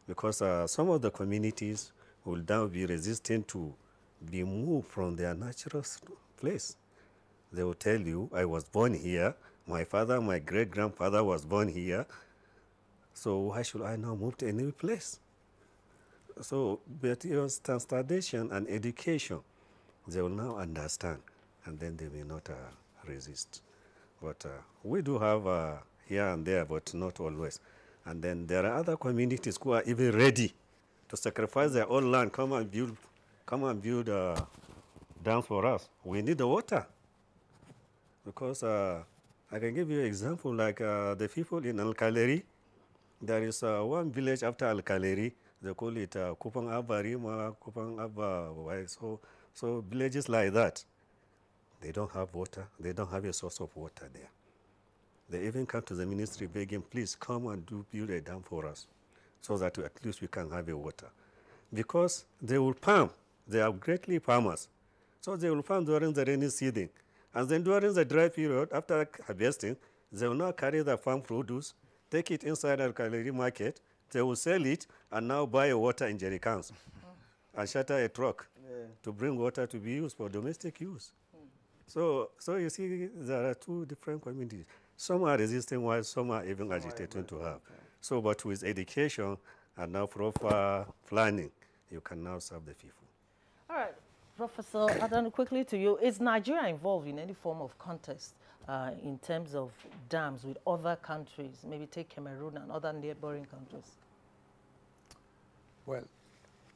Because some of the communities will now be resistant to be moved from their natural place. They will tell you, I was born here, my father, my great-grandfather was born here, so why should I now move to a new place? So, but your standardization and education, they will now understand, and then they may not resist. But we do have here and there, but not always. And then there are other communities who are even ready to sacrifice their own land, come and build dams for us. We need the water. Because I can give you an example, like the people in Alkaleri. There is one village after Alkaleri. They call it Kupang Abarima, Kupang Abba. So villages like that, they don't have water. They don't have a source of water there. They even come to the ministry begging, please come and build a dam for us so that at least we can have a water. Because they will farm. They are greatly farmers. So they will farm during the rainy season. And then during the dry period, after harvesting, they will now carry the farm produce, take it inside the Alkaleri market, they will sell it and now buy water in jerry cans and charter a truck to bring water to be used for domestic use. So you see, there are two different communities. Some are resisting while some are even agitating to have. So, but with education and now proper planning, you can now serve the people. All right, Professor Adan, quickly to you. Is Nigeria involved in any form of contest in terms of dams with other countries, maybe take Cameroon and other neighboring countries? Well,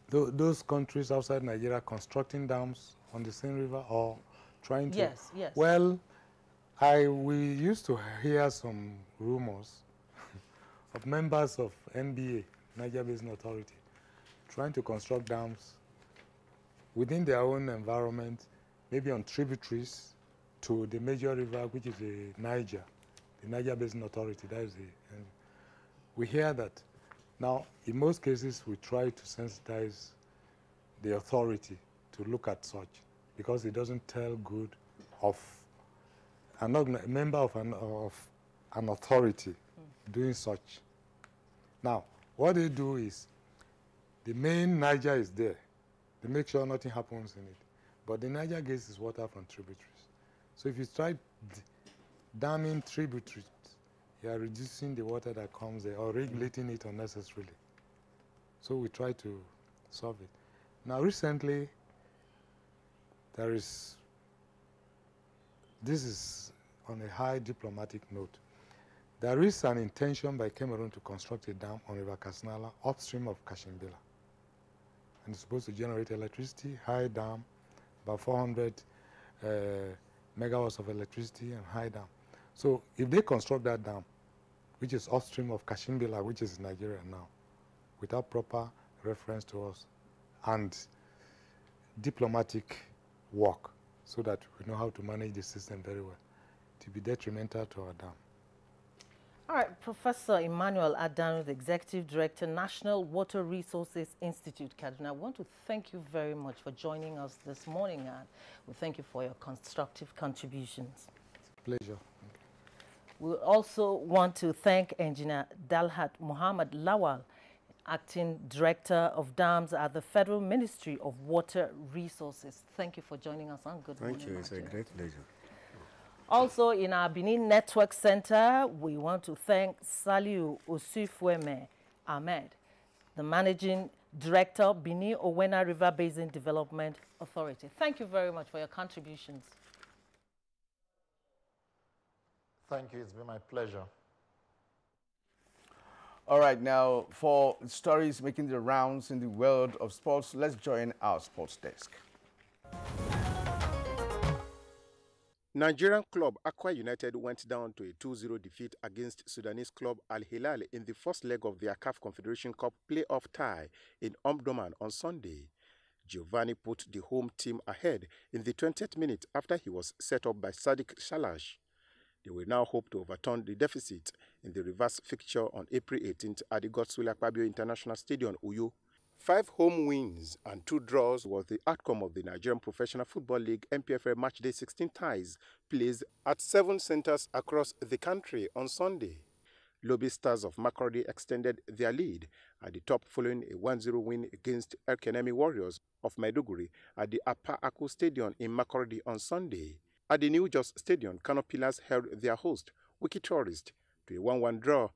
those countries outside Nigeria constructing dams on the same river or trying to... Yes, yes. Well, we used to hear some rumors of members of NBA, Niger Basin Authority, trying to construct dams within their own environment, maybe on tributaries to the major river, which is the Niger Basin Authority. That is we hear that. Now, in most cases, we try to sensitize the authority to look at such, because it doesn't tell good of a member of an authority doing such. Now, what they do is, the main Niger is there. They make sure nothing happens in it. But the Niger gets its water from tributaries. So if you try damming tributaries, you are reducing the water that comes there or regulating it unnecessarily. So we try to solve it. Now recently, this is on a high diplomatic note. There is an intention by Cameroon to construct a dam on River Kasnala upstream of Kashimbila. And it's supposed to generate electricity, high dam, about 400 megawatts of electricity and high dam. So if they construct that dam, which is upstream of Kashimbila, which is Nigeria now, without proper reference to us and diplomatic work so that we know how to manage the system very well, to be detrimental to our dam. All right, Professor Emmanuel Adanu, the Executive Director, National Water Resources Institute, Kaduna. I want to thank you very much for joining us this morning, and we thank you for your constructive contributions. Pleasure. We also want to thank Engineer Dalhat Muhammad Lawal, Acting Director of Dams at the Federal Ministry of Water Resources. Thank you for joining us on Good Morning. Thank you. It's a great pleasure. Also, in our Benin Network Center, we want to thank Saliu Osifweme Ahmed, the Managing Director, Benin Owena River Basin Development Authority. Thank you very much for your contributions. Thank you. It's been my pleasure. All right, now for stories making the rounds in the world of sports, let's join our sports desk. Nigerian club Aqua United went down to a 2-0 defeat against Sudanese club Al Hilal in the first leg of their CAF Confederation Cup playoff tie in Omdurman on Sunday. Giovanni put the home team ahead in the 20th minute after he was set up by Sadiq Shalash. They will now hope to overturn the deficit in the reverse fixture on April 18th at the Godswill Akpabio International Stadium, Uyo. 5 home wins and 2 draws was the outcome of the Nigerian Professional Football League NPFL Matchday 16 ties placed at 7 centers across the country on Sunday. Lobby Stars of Makurdi extended their lead at the top following a 1-0 win against El Kenemi Warriors of Maiduguri at the Apa Aku Stadium in Makurdi on Sunday. At the New Jos Stadium, Kano Pillars held their host, Wiki Tourist, to a 1-1 draw